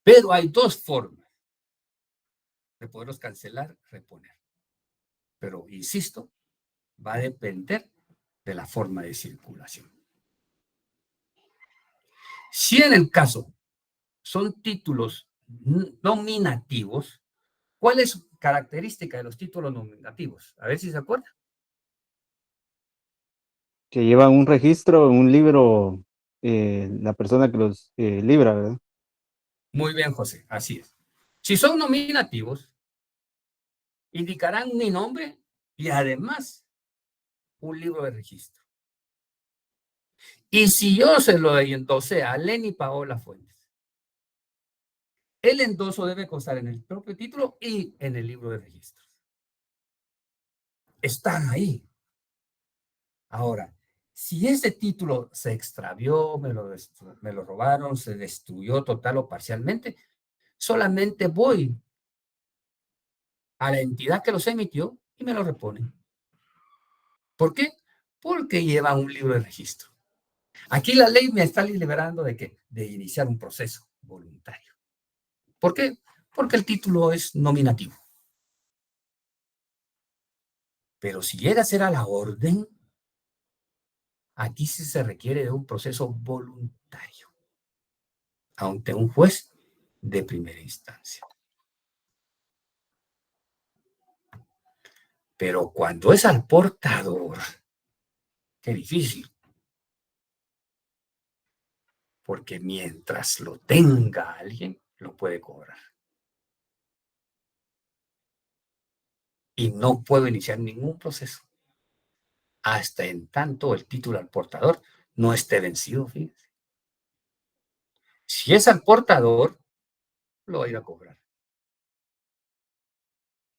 Pero hay dos formas de poderlos cancelar, reponer. Pero, insisto, va a depender de la forma de circulación. Si en el caso son títulos nominativos, ¿cuál es su característica de los títulos nominativos? A ver si se acuerdan. Que llevan un registro, un libro la persona que los libra, ¿verdad? Muy bien, José, así es. Si son nominativos, indicarán mi nombre y además un libro de registro. Y si yo se lo endosé a Lenny Paola Fuentes, el endoso debe constar en el propio título y en el libro de registros. Están ahí. Ahora, si ese título se extravió, me lo robaron, se destruyó total o parcialmente, solamente voy a la entidad que los emitió y me lo reponen. ¿Por qué? Porque lleva un libro de registro. Aquí la ley me está liberando de ¿qué? De iniciar un proceso voluntario. ¿Por qué? Porque el título es nominativo. Pero si llega a ser a la orden, aquí sí se requiere de un proceso voluntario ante un juez de primera instancia. Pero cuando es al portador, qué difícil. Porque mientras lo tenga alguien, lo puede cobrar. Y no puedo iniciar ningún proceso hasta en tanto el título al portador no esté vencido, fíjense. Si es al portador, lo va a ir a cobrar.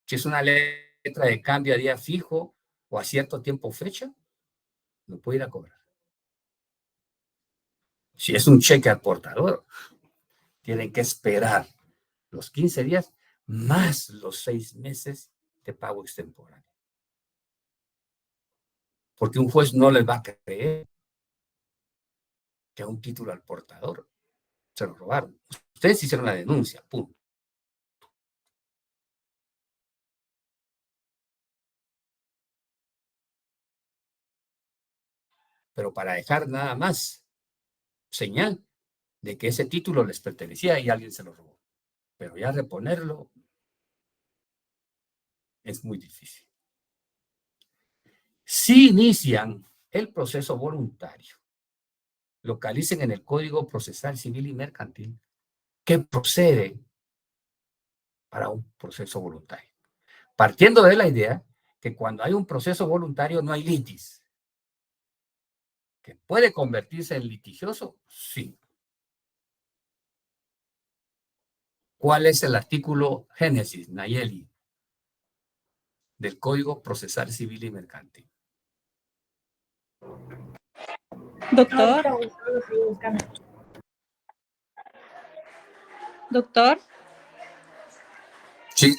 Si es una letra de cambio a día fijo o a cierto tiempo o fecha, lo puede ir a cobrar. Si es un cheque al portador, tienen que esperar los 15 días más los 6 meses de pago extemporáneo. Porque un juez no les va a creer que a un título al portador se lo robaron. Ustedes hicieron la denuncia, punto. Pero para dejar nada más señal de que ese título les pertenecía y alguien se lo robó. Pero ya reponerlo es muy difícil. Si inician el proceso voluntario, localicen en el Código Procesal Civil y Mercantil qué procede para un proceso voluntario. Partiendo de la idea que cuando hay un proceso voluntario no hay litis. ¿Que puede convertirse en litigioso? Sí. ¿Cuál es el artículo Génesis, Nayeli, del Código Procesal Civil y Mercantil? Doctor. Doctor. Sí.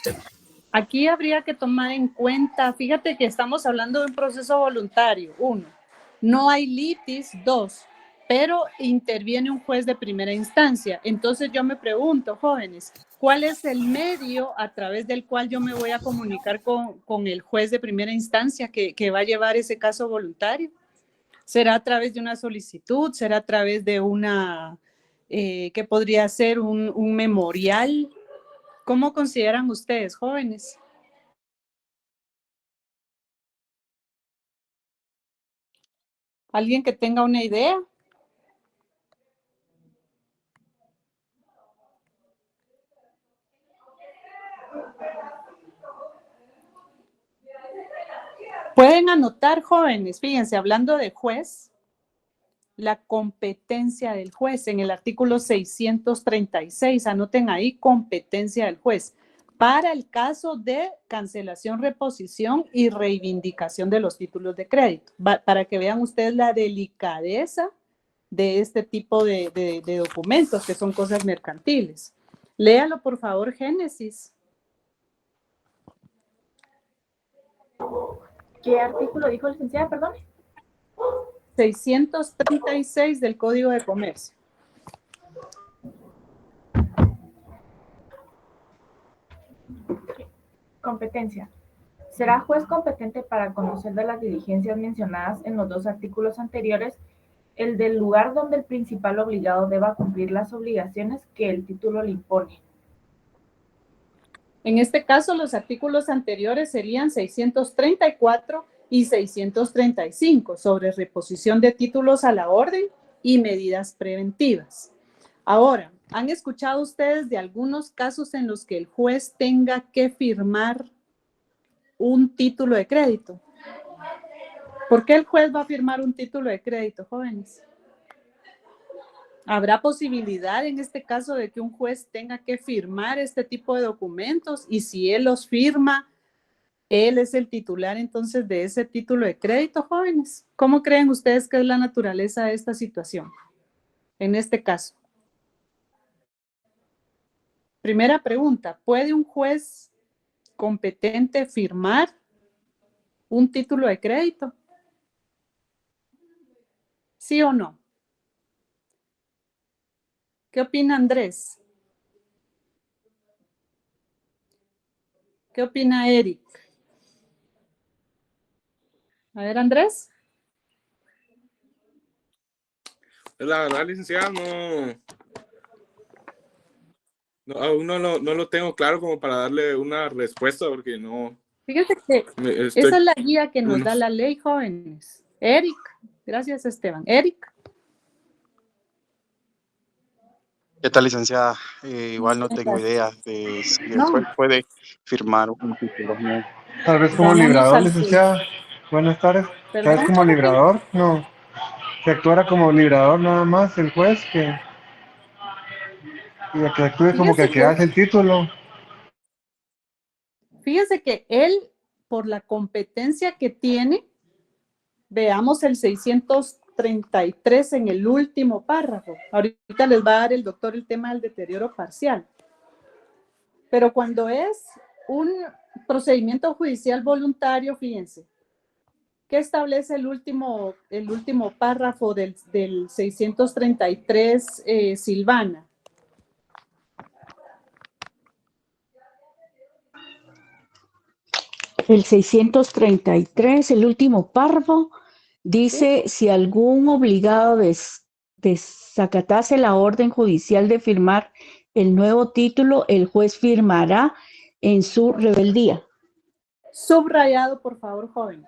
Aquí habría que tomar en cuenta, fíjate que estamos hablando de un proceso voluntario, 1, no hay litis, 2, pero interviene un juez de primera instancia. Entonces yo me pregunto, jóvenes, ¿cuál es el medio a través del cual yo me voy a comunicar con el juez de primera instancia que va a llevar ese caso voluntario? ¿Será a través de una solicitud? ¿Será a través de una, que podría ser un memorial? ¿Cómo consideran ustedes, jóvenes? ¿Alguien que tenga una idea? Pueden anotar, jóvenes, fíjense, hablando de juez, la competencia del juez en el artículo 636, anoten ahí competencia del juez para el caso de cancelación, reposición y reivindicación de los títulos de crédito, para que vean ustedes la delicadeza de este tipo de documentos que son cosas mercantiles. Léalo, por favor, Génesis. ¿Qué artículo dijo licenciada, perdón? 636 del Código de Comercio. Competencia. Será juez competente para conocer de las diligencias mencionadas en los 2 artículos anteriores, el del lugar donde el principal obligado deba cumplir las obligaciones que el título le impone. En este caso, los artículos anteriores serían 634 y 635 sobre reposición de títulos a la orden y medidas preventivas. Ahora, ¿han escuchado ustedes de algunos casos en los que el juez tenga que firmar un título de crédito? ¿Por qué el juez va a firmar un título de crédito, jóvenes? ¿Habrá posibilidad en este caso de que un juez tenga que firmar este tipo de documentos? Y si él los firma, él es el titular entonces de ese título de crédito, jóvenes. ¿Cómo creen ustedes que es la naturaleza de esta situación en este caso? Primera pregunta, ¿puede un juez competente firmar un título de crédito? ¿Sí o no? ¿Qué opina Andrés? ¿Qué opina Eric? A ver, Andrés. La verdad, licenciada, aún no lo tengo claro como para darle una respuesta, porque no. Fíjense que esa es la guía que nos da la ley, jóvenes. Eric, gracias Esteban. Eric. ¿Qué tal, licenciada? Igual no tengo idea de si el juez puede firmar un título. No. Tal vez como Vámonos librador, al licenciada. Buenas tardes. Tal vez ¿Perdón? como librador, no. Que actuara como librador nada más el juez, que actúe como que Fíjese hace el título. Fíjese que él, por la competencia que tiene, veamos el 633 en el último párrafo. Ahorita les va a dar el doctor el tema del deterioro parcial. Pero cuando es un procedimiento judicial voluntario, fíjense, ¿qué establece el último párrafo del 633, Silvana? El 633, el último párrafo, dice: si algún obligado desacatase la orden judicial de firmar el nuevo título, el juez firmará en su rebeldía. Subrayado, por favor, jóvenes.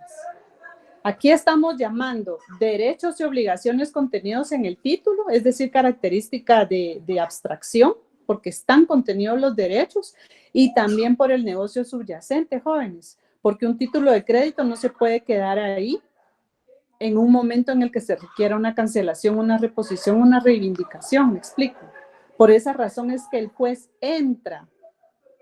Aquí estamos llamando derechos y obligaciones contenidos en el título, es decir, característica de abstracción, porque están contenidos los derechos, y también por el negocio subyacente, jóvenes, porque un título de crédito no se puede quedar ahí en un momento en el que se requiera una cancelación, una reposición, una reivindicación, me explico. Por esa razón es que el juez entra.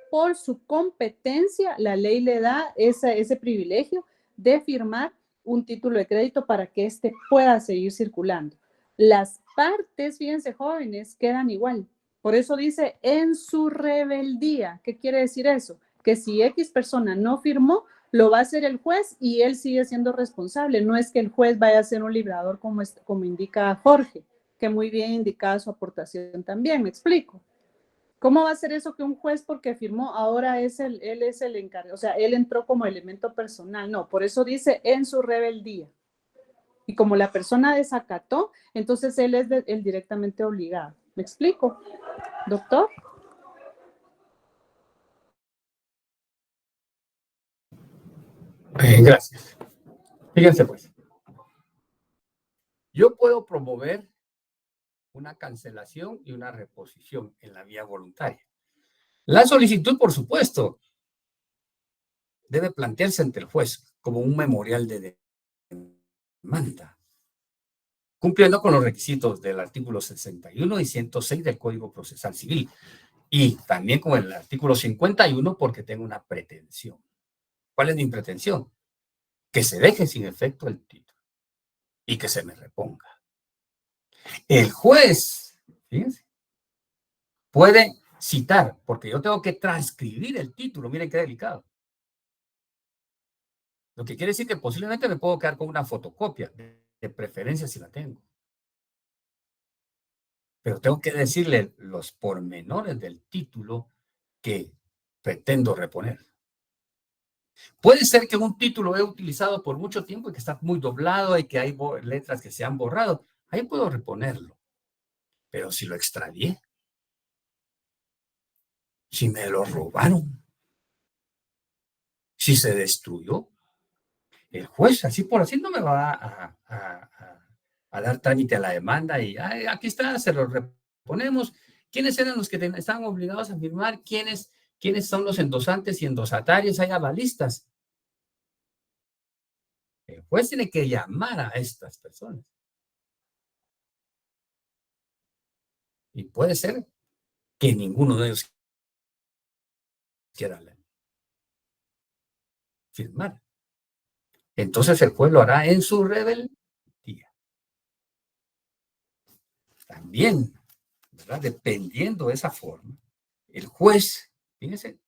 Por su competencia, la ley le da ese privilegio de firmar un título de crédito para que éste pueda seguir circulando. Las partes, fíjense, jóvenes, quedan igual. Por eso dice en su rebeldía. ¿Qué quiere decir eso? Que si X persona no firmó, lo va a hacer el juez y él sigue siendo responsable. No es que el juez vaya a ser un librador como indica Jorge, que muy bien indicaba su aportación también. ¿Me explico? ¿Cómo va a ser eso que un juez porque firmó ahora él es el encargado? O sea, él entró como elemento personal. No, por eso dice en su rebeldía. Y como la persona desacató, entonces él es el directamente obligado. ¿Me explico? ¿Doctor? Gracias. Fíjense pues. Yo puedo promover una cancelación y una reposición en la vía voluntaria. La solicitud, por supuesto, debe plantearse ante el juez como un memorial de demanda, cumpliendo con los requisitos del artículo 61 y 106 del Código Procesal Civil, y también con el artículo 51 porque tengo una pretensión. ¿Cuál es mi pretensión? Que se deje sin efecto el título y que se me reponga. El juez, fíjense, puede citar, porque yo tengo que transcribir el título, miren qué delicado. Lo que quiere decir que posiblemente me puedo quedar con una fotocopia, de preferencia si la tengo. Pero tengo que decirle los pormenores del título que pretendo reponer. Puede ser que un título he utilizado por mucho tiempo y que está muy doblado y que hay letras que se han borrado. Ahí puedo reponerlo. Pero si lo extravié, si me lo robaron, si se destruyó, el juez así por así no me va a dar trámite a la demanda y aquí está, se lo reponemos. ¿Quiénes eran los que estaban obligados a firmar? ¿Quiénes son los endosantes y endosatarios? Hay avalistas. El juez tiene que llamar a estas personas. Y puede ser que ninguno de ellos quiera firmar. Entonces el juez lo hará en su rebeldía. También, ¿verdad? Dependiendo de esa forma, el juez, fíjense,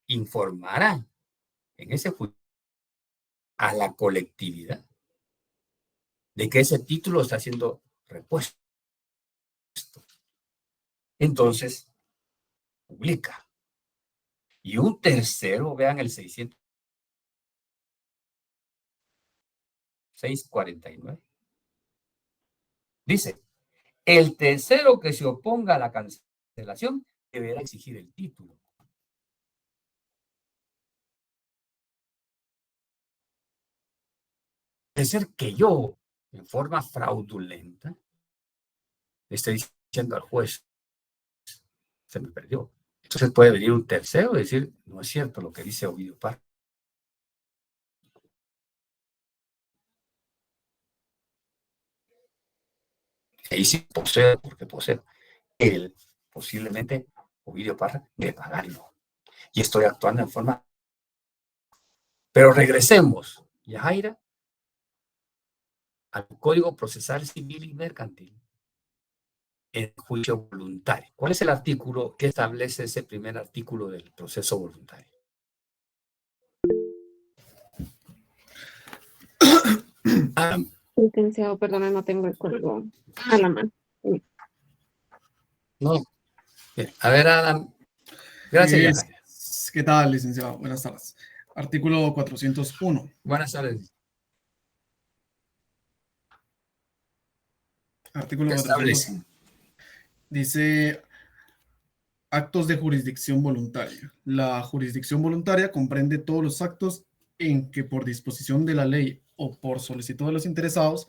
informará en ese juicio a la colectividad de que ese título está siendo repuesto. Entonces, publica. Y un tercero, vean el 649, dice, el tercero que se oponga a la cancelación deberá exigir el título. Puede ser que yo, en forma fraudulenta, le estoy diciendo al juez, se me perdió. Entonces puede venir un tercero y decir, no es cierto lo que dice Ovidio Parra. Ahí sí poseo, porque poseo. Él, posiblemente, Ovidio Parra, de pagarlo. Y estoy actuando en forma... Pero regresemos, Yajaira, al Código Procesal Civil y Mercantil. El juicio voluntario. ¿Cuál es el artículo que establece ese primer artículo del proceso voluntario? Licenciado, perdón, no tengo el código a la mano. No. Bien. A ver, Adam. Gracias, Yajaira. ¿Qué tal, licenciado? Buenas tardes. Artículo 401. Buenas tardes. Artículo ¿Qué 400. establece? Dice actos de jurisdicción voluntaria. La jurisdicción voluntaria comprende todos los actos en que por disposición de la ley o por solicitud de los interesados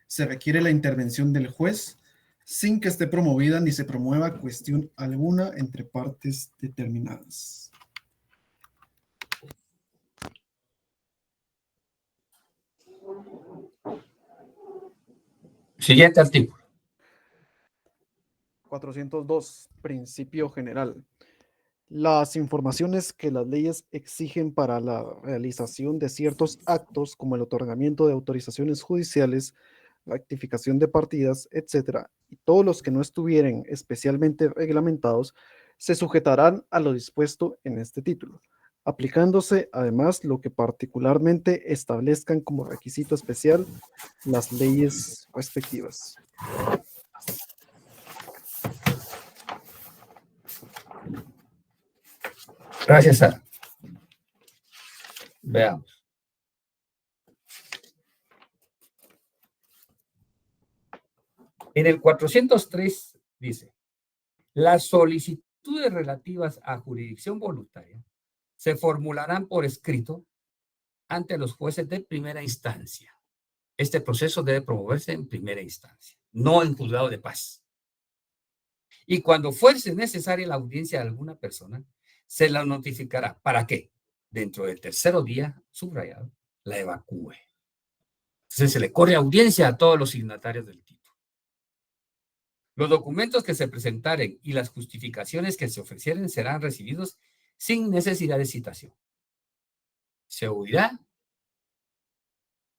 se requiere la intervención del juez sin que esté promovida ni se promueva cuestión alguna entre partes determinadas. Siguiente artículo. 402. Principio general. Las informaciones que las leyes exigen para la realización de ciertos actos, como el otorgamiento de autorizaciones judiciales, rectificación de partidas, etc., y todos los que no estuvieren especialmente reglamentados, se sujetarán a lo dispuesto en este título, aplicándose además lo que particularmente establezcan como requisito especial las leyes respectivas. Gracias, Sara. Veamos. En el 403 dice, las solicitudes relativas a jurisdicción voluntaria se formularán por escrito ante los jueces de primera instancia. Este proceso debe promoverse en primera instancia, no en juzgado de paz. Y cuando fuese necesaria la audiencia de alguna persona, se la notificará. ¿Para qué? Dentro del tercero día, subrayado, la evacúe. Entonces se le corre audiencia a todos los signatarios del título. Los documentos que se presentaren y las justificaciones que se ofrecieren serán recibidos sin necesidad de citación. Se oirá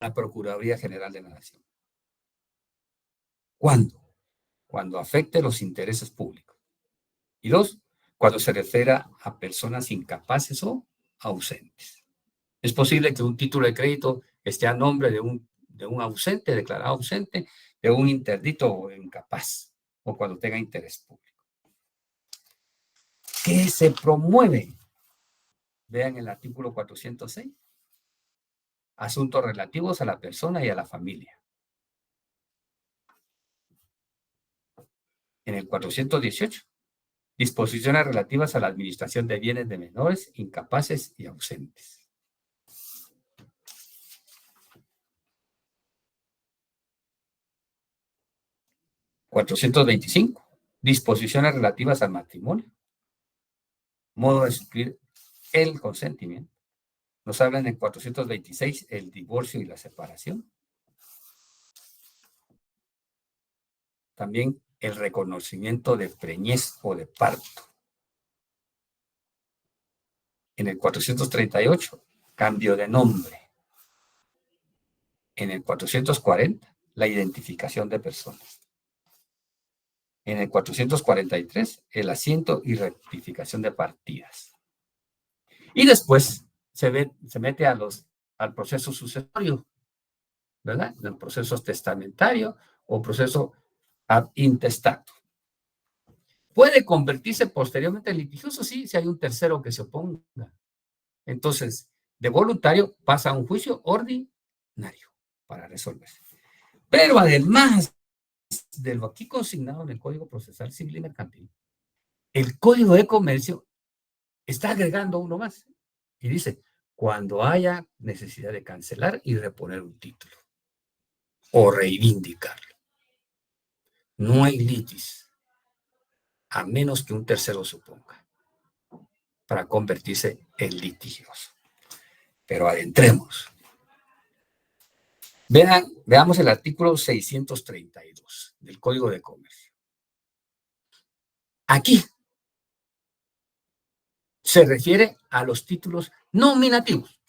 a la Procuraduría General de la Nación. ¿Cuándo? Cuando afecte los intereses públicos. Y dos, cuando se refiera a personas incapaces o ausentes. Es posible que un título de crédito esté a nombre de un ausente, declarado ausente, de un interdito o incapaz, o cuando tenga interés público. ¿Qué se promueve? Vean el artículo 406. Asuntos relativos a la persona y a la familia. En el 418. Disposiciones relativas a la administración de bienes de menores, incapaces y ausentes. 425, disposiciones relativas al matrimonio, modo de suplir el consentimiento. Nos hablan en 426 el divorcio y la separación. También el reconocimiento de preñez o de parto. En el 438, cambio de nombre. En el 440, la identificación de personas. En el 443, el asiento y rectificación de partidas. Y después se mete al proceso sucesorio, ¿verdad? En el proceso testamentario o proceso ad intestato. Puede convertirse posteriormente en litigioso, sí, si hay un tercero que se oponga. Entonces, de voluntario pasa a un juicio ordinario para resolverse. Pero además de lo aquí consignado en el Código Procesal Civil y Mercantil, el Código de Comercio está agregando uno más y dice, cuando haya necesidad de cancelar y reponer un título o reivindicarlo. No hay litis, a menos que un tercero se oponga, para convertirse en litigioso. Pero adentremos. Veamos el artículo 632 del Código de Comercio. Aquí se refiere a los títulos nominativos.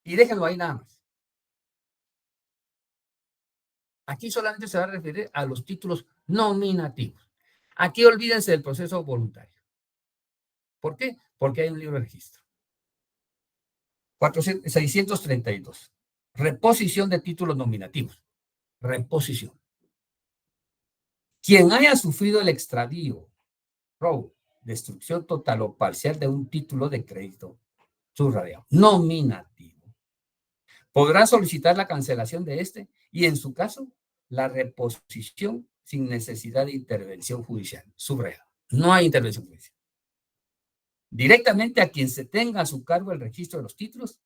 Y déjenlo ahí nada más. Aquí solamente se va a referir a los títulos nominativos. Aquí olvídense del proceso voluntario. ¿Por qué? Porque hay un libro de registro. 632. Reposición de títulos nominativos. Reposición. Quien haya sufrido el extravío, robo, destrucción total o parcial de un título de crédito subrayado nominativo, podrá solicitar la cancelación de este y, en su caso, la reposición sin necesidad de intervención judicial. Subrayado. No hay intervención judicial. Directamente a quien se tenga a su cargo el registro de los títulos,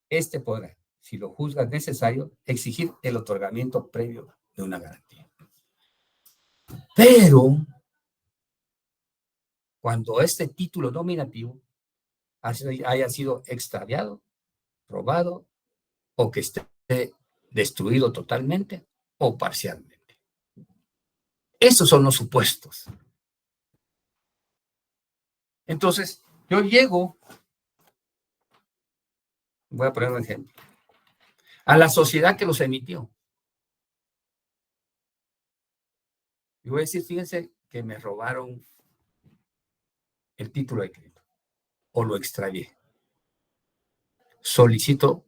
este podrá, si lo juzga necesario, exigir el otorgamiento previo de una garantía. Pero, cuando este título nominativo haya sido extraviado, robado, o que esté destruido totalmente o parcialmente. Esos son los supuestos. Entonces, yo llego, voy a poner un ejemplo, a la sociedad que los emitió. Y voy a decir, fíjense que me robaron el título de crédito o lo extravié. Solicito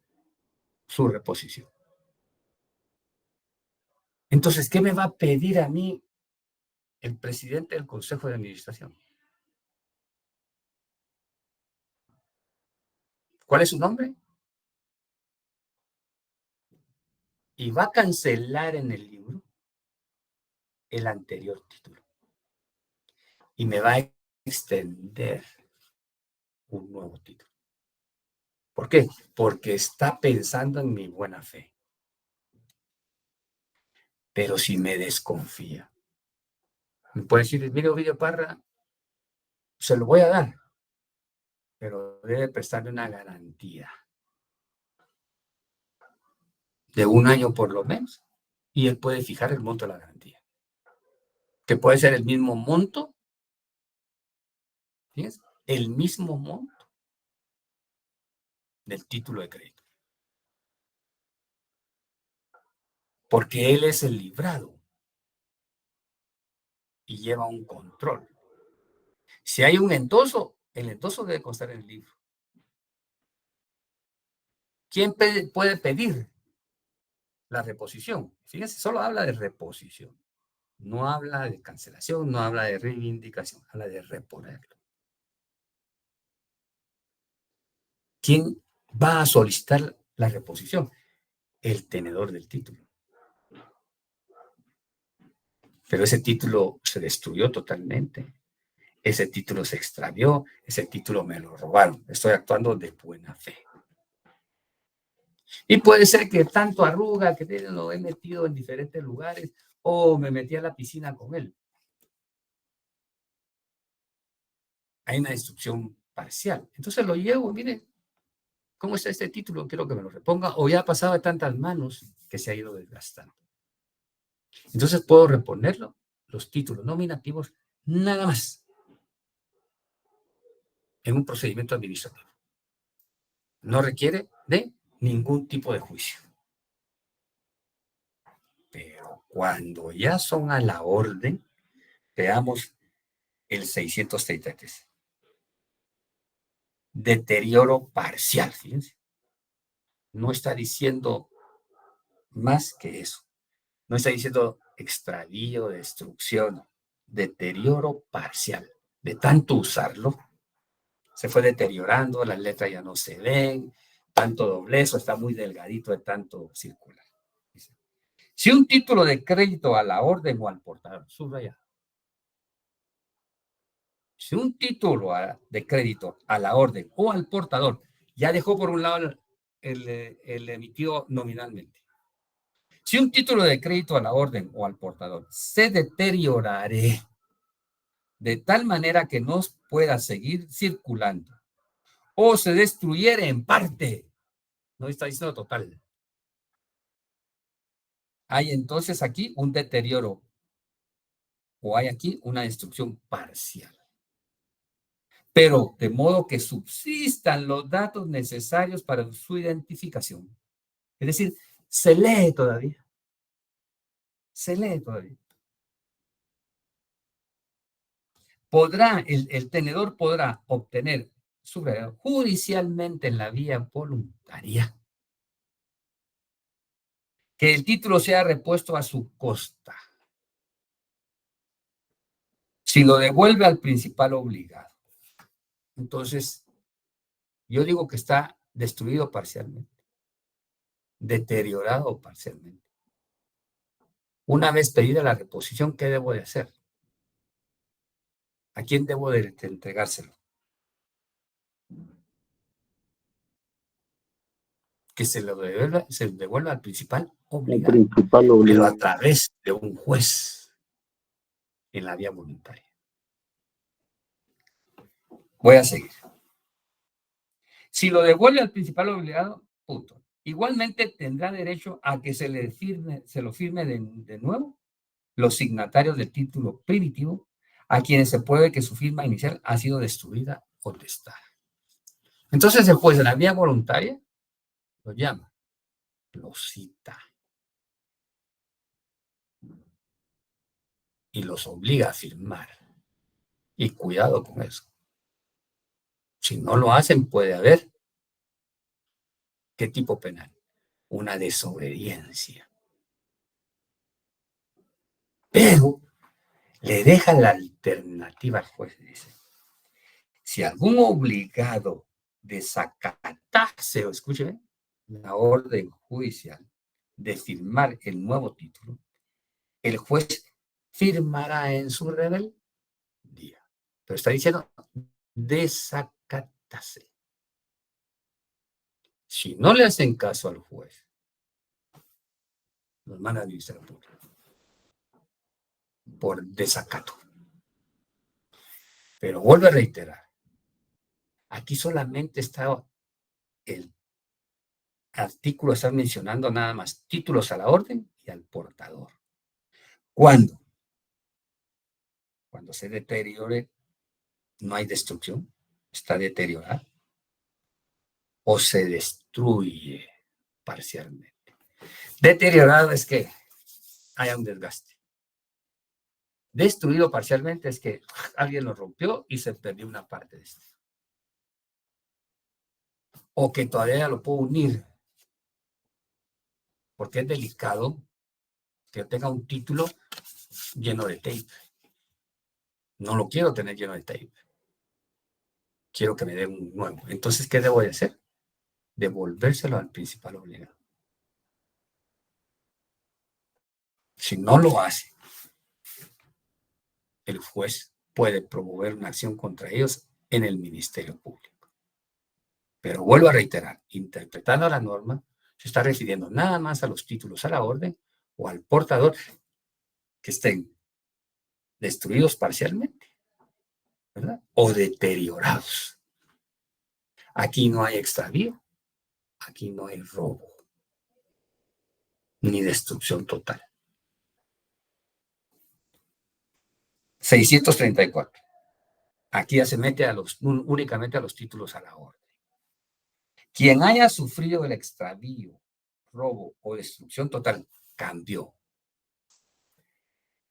su reposición. Entonces, ¿qué me va a pedir a mí el presidente del Consejo de Administración? ¿Cuál es su nombre? Y va a cancelar en el libro el anterior título. Y me va a extender un nuevo título. ¿Por qué? Porque está pensando en mi buena fe. Pero si me desconfía, me puede decir, mire, Ovidio Parra, se lo voy a dar, pero debe prestarle una garantía de 1 año por lo menos, y él puede fijar el monto de la garantía, que puede ser el mismo monto, ¿sí? El mismo monto del título de crédito. Porque él es el librado y lleva un control. Si hay un endoso, el endoso debe constar en el libro. ¿Quién puede pedir la reposición? Fíjense, solo habla de reposición. No habla de cancelación, no habla de reivindicación, habla de reponerlo. ¿Quién va a solicitar la reposición? El tenedor del título. Pero ese título se destruyó totalmente. Ese título se extravió, ese título me lo robaron. Estoy actuando de buena fe. Y puede ser que tanto arruga, que lo he metido en diferentes lugares, o me metí a la piscina con él. Hay una destrucción parcial. Entonces lo llevo, mire, ¿cómo está este título? Quiero que me lo reponga, o ya ha pasado de tantas manos que se ha ido desgastando. Entonces puedo reponerlo, los títulos nominativos, nada más, en un procedimiento administrativo. No requiere de ningún tipo de juicio. Pero cuando ya son a la orden, veamos el 633. Deterioro parcial, fíjense. No está diciendo más que eso. No está diciendo extravío, destrucción, deterioro parcial. De tanto usarlo, se fue deteriorando, las letras ya no se ven, tanto doblez, está muy delgadito de tanto circular. Si un título de crédito a la orden o al portador, subraya. Si un título de crédito a la orden o al portador ya dejó por un lado el emitido nominalmente. Si un título de crédito a la orden o al portador se deteriorare de tal manera que no pueda seguir circulando o se destruyere en parte, no está diciendo total. Hay entonces aquí un deterioro o hay aquí una destrucción parcial. Pero de modo que subsistan los datos necesarios para su identificación. Es decir, se lee todavía. Se lee todavía. El tenedor podrá obtener judicialmente en la vía voluntaria que el título sea repuesto a su costa. Si lo devuelve al principal obligado. Entonces, yo digo que está destruido parcialmente, deteriorado parcialmente. Una vez pedida la reposición, ¿qué debo de hacer? ¿A quién debo de entregárselo? Que se devuelva al principal obligado, pero a través de un juez en la vía voluntaria. Voy a seguir. Si lo devuelve al principal obligado, punto. Igualmente tendrá derecho a que se lo firme de nuevo los signatarios del título primitivo, a quienes se puede que su firma inicial ha sido destruida o testada. Entonces el juez en la vía voluntaria lo llama, lo cita y los obliga a firmar. Y cuidado con eso. Si no lo hacen, puede haber ¿qué tipo penal? Una desobediencia. Pero le deja la alternativa al juez, dice. Si algún obligado desacatase, o escuche, la orden judicial de firmar el nuevo título, el juez firmará en su rebeldía. Pero está diciendo desacatase. Si no le hacen caso al juez, los manda a administrar público por desacato. Pero vuelvo a reiterar, aquí solamente está el artículo, está mencionando nada más títulos a la orden y al portador. ¿Cuándo? Cuando se deteriore, no hay destrucción, está deteriorado, o se destruye parcialmente. Deteriorado es que haya un desgaste. Destruido parcialmente es que alguien lo rompió y se perdió una parte de esto. O que todavía lo puedo unir. Porque es delicado que yo tenga un título lleno de tape. No lo quiero tener lleno de tape. Quiero que me dé un nuevo. Entonces, ¿qué debo de hacer? Devolvérselo al principal obligado. Si no lo hace, el juez puede promover una acción contra ellos en el Ministerio Público. Pero vuelvo a reiterar, interpretando la norma, se está refiriendo nada más a los títulos a la orden o al portador que estén destruidos parcialmente, ¿verdad? O deteriorados. Aquí no hay extravío, aquí no hay robo, ni destrucción total. 634. Aquí ya se mete únicamente a los títulos a la orden. Quien haya sufrido el extravío, robo o destrucción total, cambió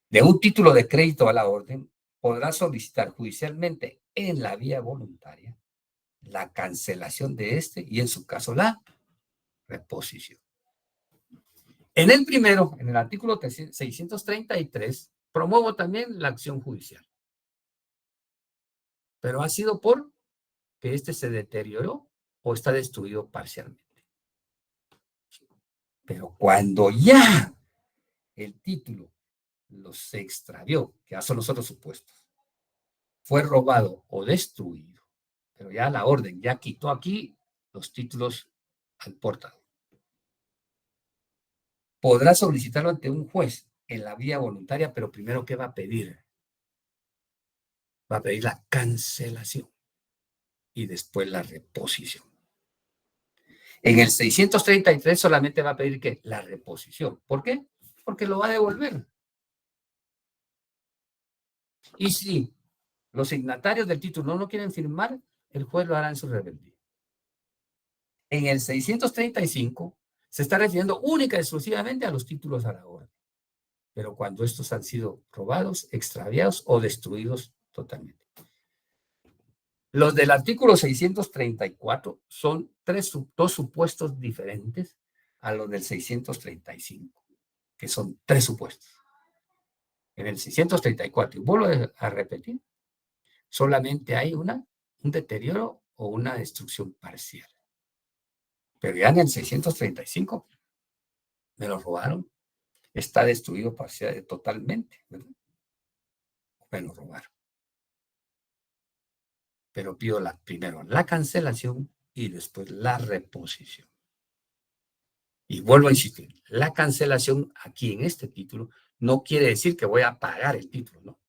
de un título de crédito a la orden, podrá solicitar judicialmente en la vía voluntaria la cancelación de este y en su caso la reposición. En el primero, en el artículo 633, promuevo también la acción judicial. Pero ha sido por que este se deterioró o está destruido parcialmente. Pero cuando ya el título se extravió, que ya son los otros supuestos, fue robado o destruido, pero ya la orden ya quitó aquí los títulos al portador. Podrá solicitarlo ante un juez en la vía voluntaria, pero primero, ¿qué va a pedir? Va a pedir la cancelación y después la reposición. En el 633 solamente va a pedir que la reposición. ¿Por qué? Porque lo va a devolver. Y si los signatarios del título no lo quieren firmar, el juez lo hará en su rebeldía. En el 635 se está refiriendo única y exclusivamente a los títulos a la orden. Pero cuando estos han sido robados, extraviados o destruidos totalmente. Los del artículo 634 son dos supuestos diferentes a los del 635, que son tres supuestos. En el 634, y vuelvo a repetir, solamente hay un deterioro o una destrucción parcial. Pero ya en el 635 me lo robaron, está destruido parcial, totalmente, ¿verdad? Me lo robaron. Pero pido primero la cancelación y después la reposición. Y vuelvo a insistir, la cancelación aquí en este título no quiere decir que voy a pagar el título, no,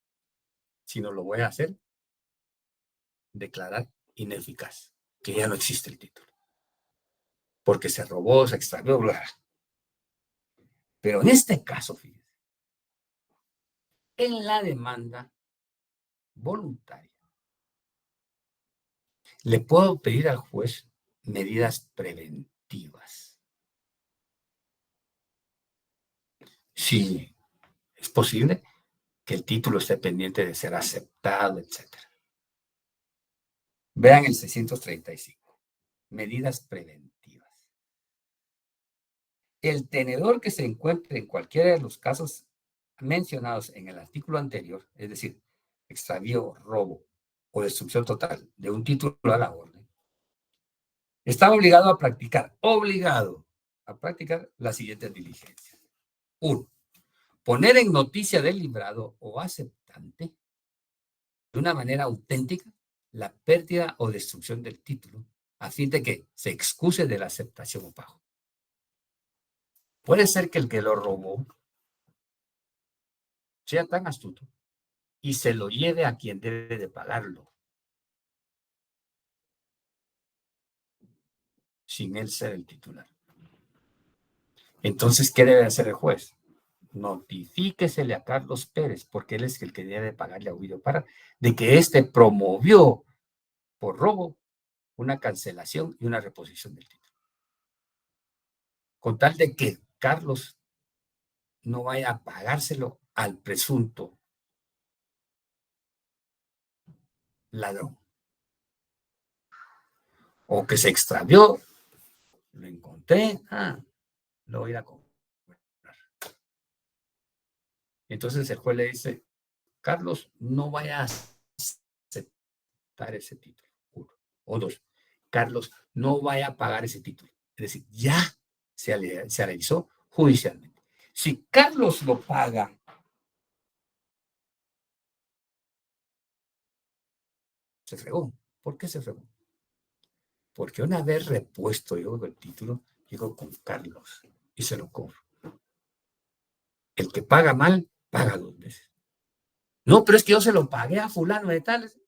sino lo voy a hacer declarar ineficaz, que ya no existe el título, porque se robó, se extravió, bla, bla. Pero en este caso, fíjense, en la demanda voluntaria, le puedo pedir al juez medidas preventivas. Si es posible que el título esté pendiente de ser aceptado, etc. Vean el 635. Medidas preventivas. El tenedor que se encuentre en cualquiera de los casos mencionados en el artículo anterior, es decir, extravío, robo o destrucción total de un título a la orden, está obligado a practicar las siguientes diligencias. 1. Poner en noticia del librado o aceptante de una manera auténtica la pérdida o destrucción del título a fin de que se excuse de la aceptación o pago. Puede ser que el que lo robó sea tan astuto y se lo lleve a quien debe de pagarlo, sin él ser el titular. Entonces, ¿qué debe hacer el juez? Notifíquesele a Carlos Pérez, porque él es el que debe pagarle a Ovidio Parra, de que éste promovió por robo una cancelación y una reposición del título. Con tal de que Carlos no vaya a pagárselo al presunto ladrón. O que se extravió, lo encontré, lo voy a ir a comprar. Entonces el juez le dice, Carlos, no vaya a aceptar ese título. 1. O 2, Carlos, no vaya a pagar ese título. Es decir, ya se realizó judicialmente. Si Carlos lo paga, se fregó. ¿Por qué se fregó? Porque una vez repuesto yo el título, llego con Carlos y se lo cobro. El que paga mal paga 2 veces. No, pero es que yo se lo pagué a fulano de tales.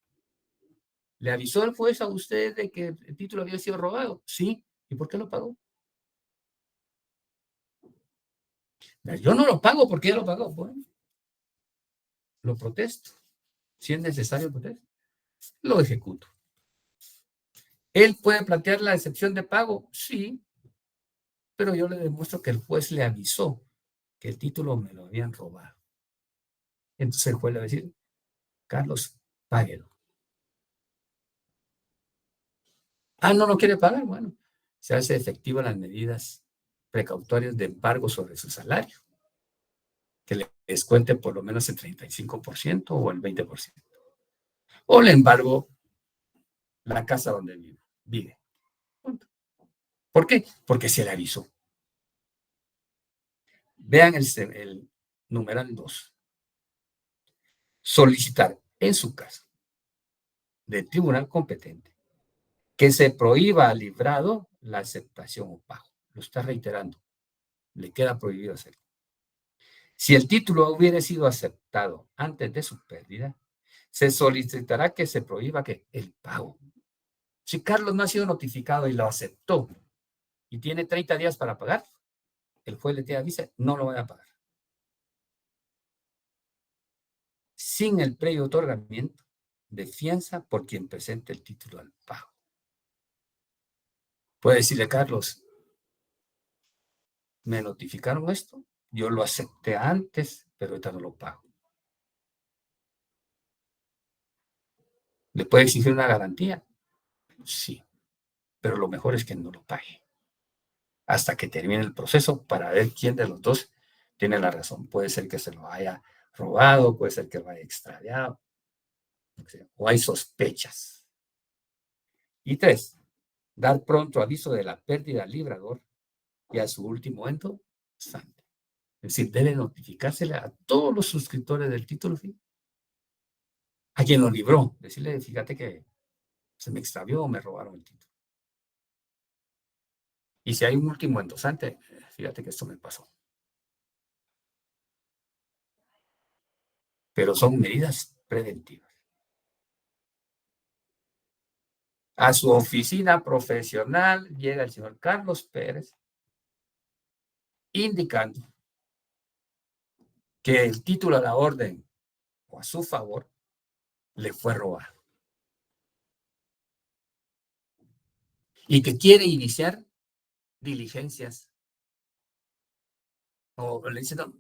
¿Le avisó el juez a usted de que el título había sido robado? Sí. ¿Y por qué lo pagó? Yo no lo pago porque ya lo pagó. Bueno, lo protesto. Si es necesario, protesto. Lo ejecuto. ¿Él puede plantear la excepción de pago? Sí. Pero yo le demuestro que el juez le avisó que el título me lo habían robado. Entonces el juez le va a decir, Carlos, páguelo. Ah, no lo quiere pagar. Bueno, se hace efectivo las medidas precautorias de embargo sobre su salario, que le descuente por lo menos el 35% o el 20%. O le embargo la casa donde vive. ¿Por qué? Porque se le avisó. Vean el numeral 2. Solicitar en su caso del tribunal competente que se prohíba al librado la aceptación o pago. Lo está reiterando. Le queda prohibido hacerlo. Si el título hubiera sido aceptado antes de su pérdida, se solicitará que se prohíba el pago. Si Carlos no ha sido notificado y lo aceptó y tiene 30 días para pagar, el juez le avisa, no lo voy a pagar. Sin el previo otorgamiento de fianza por quien presente el título al pago. Puede decirle, Carlos, me notificaron esto, yo lo acepté antes, pero ahorita no lo pago. ¿Le puede exigir una garantía? Sí, pero lo mejor es que no lo pague hasta que termine el proceso para ver quién de los dos tiene la razón. Puede ser que se lo haya robado, puede ser que lo haya extraviado, o hay sospechas. Y 3, dar pronto aviso de la pérdida al librador y a su último endorsante. Es decir, debe notificársele a todos los suscriptores del título, ¿sí? A quien lo libró, decirle, fíjate que se me extravió o me robaron el título. Y si hay un último endosante, fíjate que esto me pasó. Pero son medidas preventivas. A su oficina profesional llega el señor Carlos Pérez indicando que el título a la orden o a su favor le fue robado. Y que quiere iniciar diligencias. O le dice, no,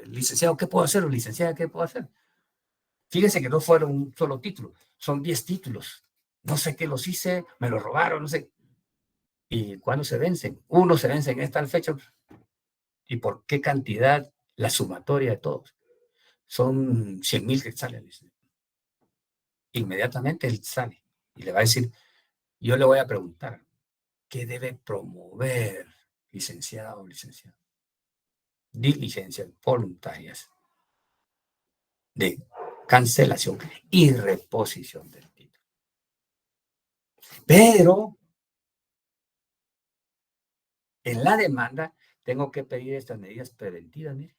licenciado, ¿qué puedo hacer? O licenciada, ¿qué puedo hacer? Fíjense que no fueron un solo título, son 10 títulos. No sé qué los hice, me los robaron, no sé. ¿Y cuándo se vencen? Uno se vence en esta fecha. ¿Y por qué cantidad? La sumatoria de todos. Son 100,000 quetzales. Inmediatamente él sale y le va a decir, yo le voy a preguntar, ¿qué debe promover, licenciado o licenciado? Diligencias voluntarias de cancelación y reposición del título. Pero en la demanda tengo que pedir estas medidas preventivas, mire.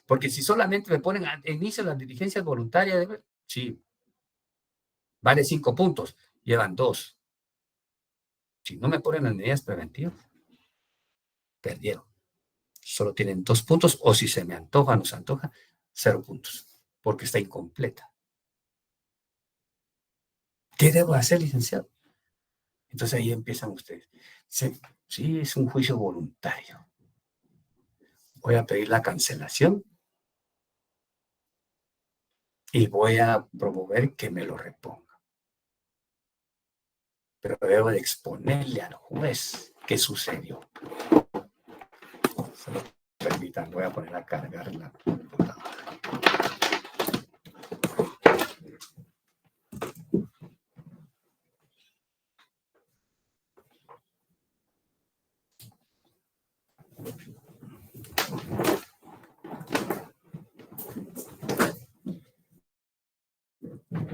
Porque si solamente me ponen a inicio las diligencias voluntarias, sí, vale 5 puntos, llevan 2. Si no me ponen las medidas preventivas, perdieron. Solo tienen 2 puntos, o si se me antoja o no se antoja, 0 puntos, porque está incompleta. ¿Qué debo hacer, licenciado? Entonces ahí empiezan ustedes. Sí, es un juicio voluntario. Voy a pedir la cancelación y voy a promover que me lo reponga. Pero debo de exponerle al juez qué sucedió. Se lo permitan, voy a poner a cargar la computadora.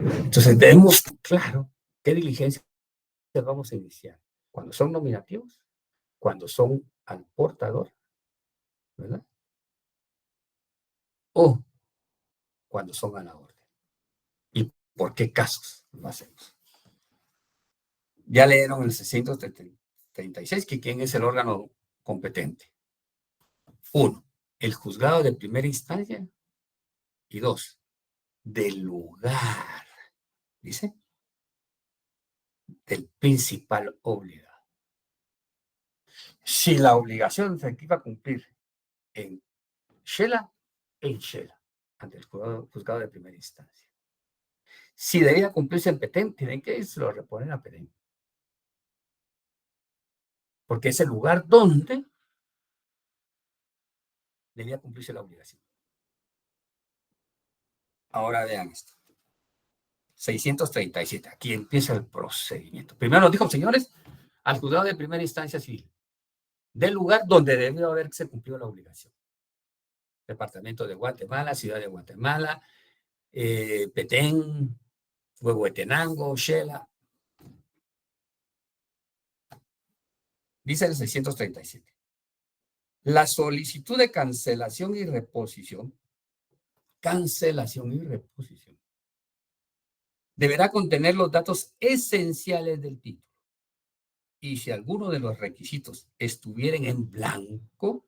Entonces debemos claro qué diligencias vamos a iniciar. Cuando son nominativos, cuando son al portador, ¿verdad? o cuando son a la orden. ¿Y por qué casos lo hacemos? Ya leyeron el 636, que quién es el órgano competente. 1, el juzgado de primera instancia. Y 2, del lugar, dice, del principal obligado. Si la obligación se iba a cumplir en Shela, ante el juzgado de primera instancia. Si debía cumplirse en Petén, tienen que se lo reponer a Petén. Porque es el lugar donde debía cumplirse la obligación. Ahora vean esto. 637. Aquí empieza el procedimiento. Primero nos dijo, señores, al juzgado de primera instancia civil, del lugar donde debió haberse cumplido la obligación. Departamento de Guatemala, Ciudad de Guatemala, Petén, Huehuetenango, Shela. Dice el 637. La solicitud de cancelación y reposición, deberá contener los datos esenciales del título. Y si alguno de los requisitos estuvieran en blanco,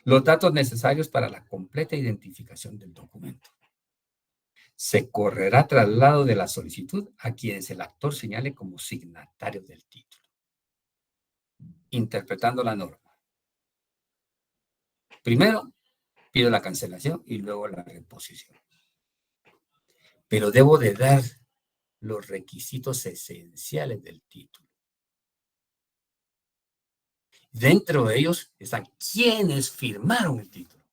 los datos necesarios para la completa identificación del documento. Se correrá traslado de la solicitud a quienes el actor señale como signatarios del título. Interpretando la norma. Primero, pido la cancelación y luego la reposición. Pero debo de dar los requisitos esenciales del título. Dentro de ellos están quienes firmaron el título.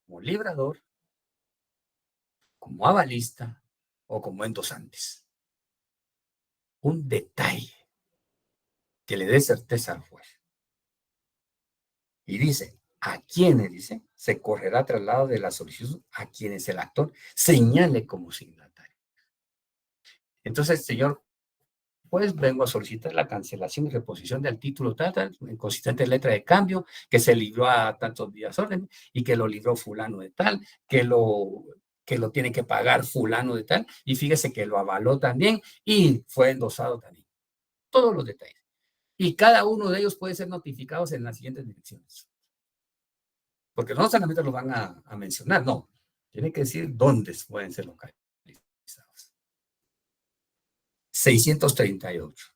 Como librador, como avalista o como endosantes. Un detalle que le dé certeza al juez. Y dice, a quienes, dice, se correrá traslado de la solicitud a quienes el actor señale como signatario. Entonces, señor juez, vengo a solicitar la cancelación y reposición del título tal, en consistente letra de cambio, que se libró a tantos días orden y que lo libró fulano de tal, que lo tiene que pagar fulano de tal, y fíjese que lo avaló también y fue endosado también. Todos los detalles. Y cada uno de ellos puede ser notificados en las siguientes direcciones. Porque no solamente lo van a mencionar, no. Tiene que decir dónde pueden ser localizados. 638.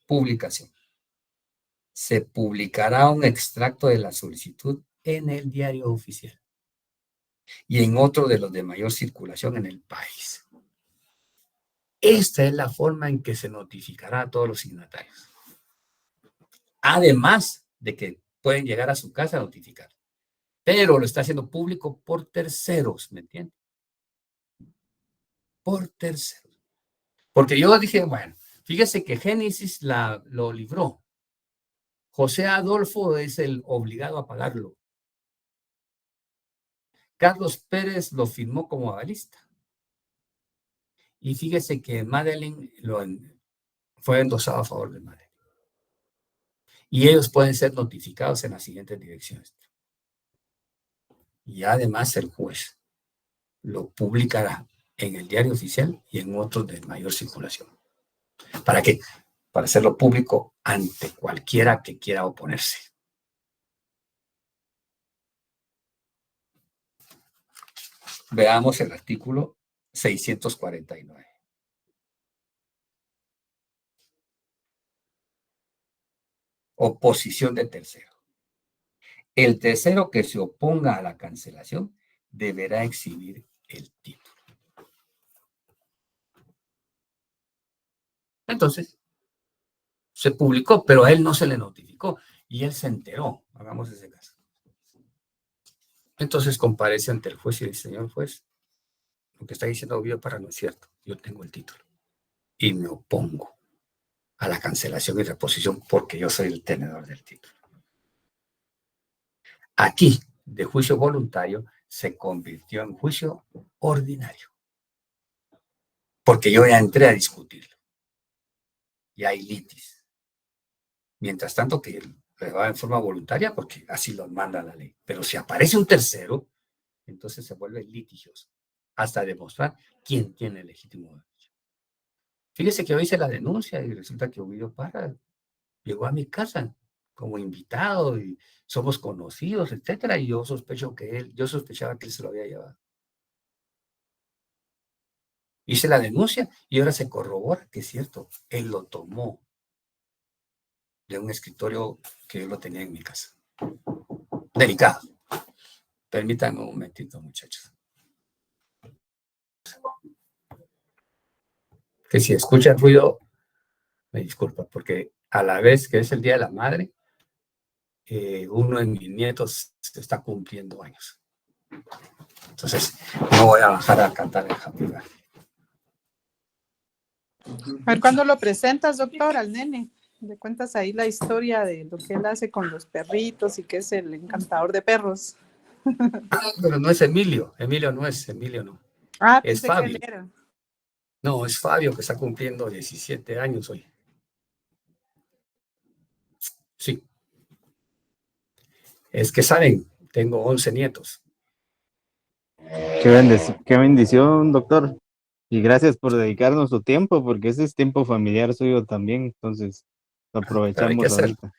Publicación. Se publicará un extracto de la solicitud en el diario oficial y en otro de los de mayor circulación en el país. Esta es la forma en que se notificará a todos los signatarios. Además de que pueden llegar a su casa a notificar. Pero lo está haciendo público por terceros, ¿me entienden? Por terceros. Porque yo dije, bueno, fíjese que Génesis lo libró. José Adolfo es el obligado a pagarlo. Carlos Pérez lo firmó como avalista. Y fíjese que Madeleine fue endosado a favor de Madeleine. Y ellos pueden ser notificados en las siguientes direcciones. Y además el juez lo publicará en el diario oficial y en otros de mayor circulación. ¿Para qué? Para hacerlo público ante cualquiera que quiera oponerse. Veamos el artículo 649. Oposición de tercero. El tercero que se oponga a la cancelación deberá exhibir el título. Entonces, se publicó, pero a él no se le notificó y él se enteró. Hagamos ese caso. Entonces comparece ante el juez y dice, señor juez, lo que está diciendo Ovidio Parra no es cierto. Yo tengo el título y me opongo a la cancelación y reposición porque yo soy el tenedor del título. Aquí, de juicio voluntario, se convirtió en juicio ordinario. Porque yo ya entré a discutirlo. Y hay litis. Mientras tanto que va en forma voluntaria porque así lo manda la ley. Pero si aparece un tercero, entonces se vuelve litigioso, hasta demostrar quién tiene el legítimo derecho. Fíjese que yo hice la denuncia y resulta que Ovidio Parra llegó a mi casa como invitado y somos conocidos, etcétera, y yo sospechaba que él se lo había llevado. Hice la denuncia y ahora se corrobora que es cierto, él lo tomó de un escritorio que yo lo tenía en mi casa. Delicado. Permítanme un momentito, muchachos. Que si escucha ruido, me disculpa, porque a la vez que es el Día de la Madre, uno de mis nietos está cumpliendo años. Entonces, no voy a bajar a cantar el Happy Birthday. A ver, ¿cuándo lo presentas, doctor, al nene? Le cuentas ahí la historia de lo que él hace con los perritos y que es el encantador de perros. Pero no es Emilio. Emilio no. Ah, Es pensé Fabio. que él era. No, es Fabio que está cumpliendo 17 años hoy. Sí. Es que saben, tengo 11 nietos. Qué bendición, doctor. Y gracias por dedicarnos su tiempo, porque ese es tiempo familiar suyo también, entonces lo Pero hay que aprovechamos hacerlo. ahorita.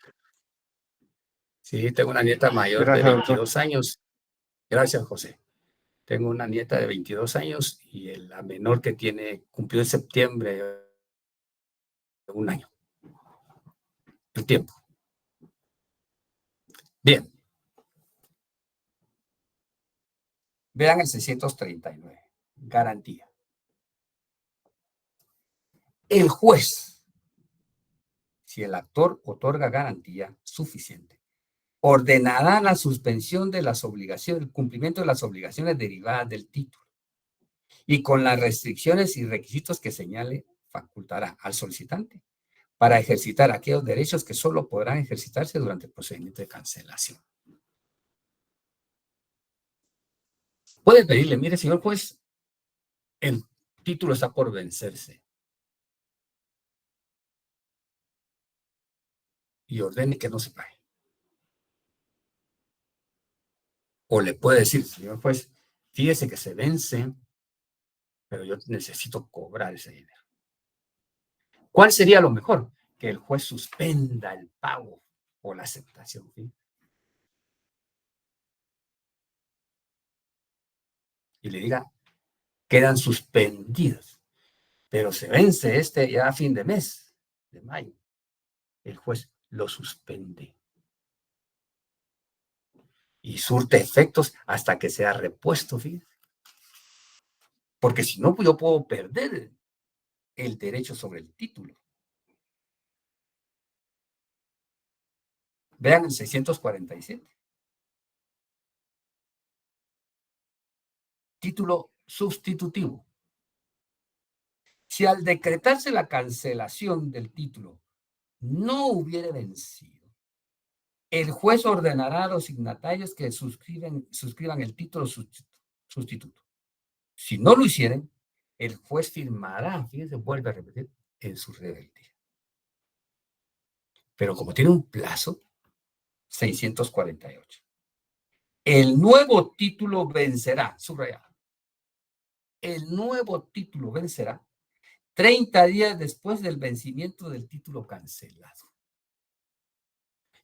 Sí, tengo una nieta mayor Gracias, de doctor. 22 años. Gracias, José. Tengo una nieta de 22 años y la menor que cumplió en septiembre un año. El tiempo. Bien. Vean el 639. Garantía. El juez, si el actor otorga garantía suficiente, ordenará la suspensión de las obligaciones, el cumplimiento de las obligaciones derivadas del título y con las restricciones y requisitos que señale, facultará al solicitante para ejercitar aquellos derechos que solo podrán ejercitarse durante el procedimiento de cancelación. Puede pedirle, mire, señor juez, el título está por vencerse. Y ordene que no se pague. O le puede decir, señor juez, fíjese que se vence, pero yo necesito cobrar ese dinero. ¿Cuál sería lo mejor? Que el juez suspenda el pago o la aceptación. ¿Sí? Y le diga, quedan suspendidos, pero se vence ya a fin de mes, de mayo. El juez lo suspende. Y surte efectos hasta que sea repuesto, fíjense. Porque si no, pues yo puedo perder el derecho sobre el título. Vean el 647. Título sustitutivo. Si al decretarse la cancelación del título no hubiere vencido, el juez ordenará a los signatarios que suscriban el título sustituto. Si no lo hicieren, el juez firmará, fíjense, vuelve a repetir, en su rebeldía. Pero como tiene un plazo, 648. El nuevo título vencerá, subrayado. El nuevo título vencerá 30 días después del vencimiento del título cancelado.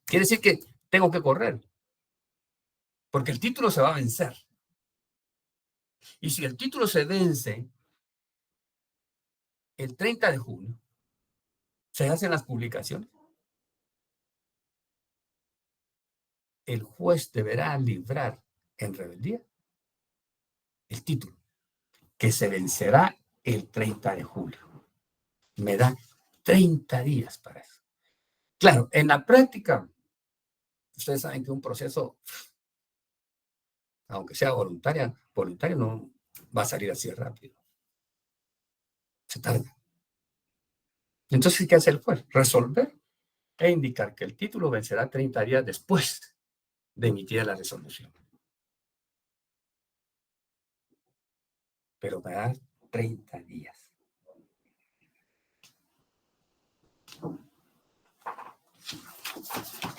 Quiere decir que tengo que correr, porque el título se va a vencer. Y si el título se vence el 30 de junio, se hacen las publicaciones. El juez deberá librar en rebeldía el título, que se vencerá el 30 de julio. Me da 30 días para eso. Claro, en la práctica, ustedes saben que un proceso, aunque sea voluntario no va a salir así rápido. Se tarda. Entonces, ¿qué hace el juez? Resolver e indicar que el título vencerá 30 días después de emitir la resolución. Pero me da 30 días.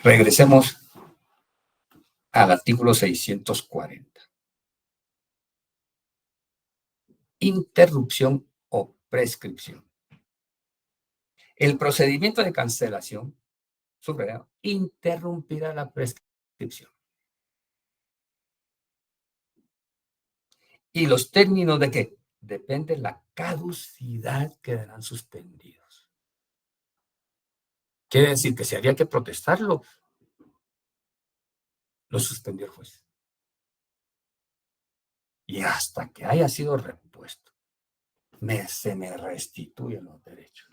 Regresemos al artículo 640. interrupción o prescripción. El procedimiento de cancelación, subrayado, interrumpirá la prescripción. ¿Y los términos de qué? Depende de la caducidad, quedarán suspendidos. Quiere decir que si había que protestarlo, lo suspendió el juez. Y hasta que haya sido repuesto, se me restituyen los derechos.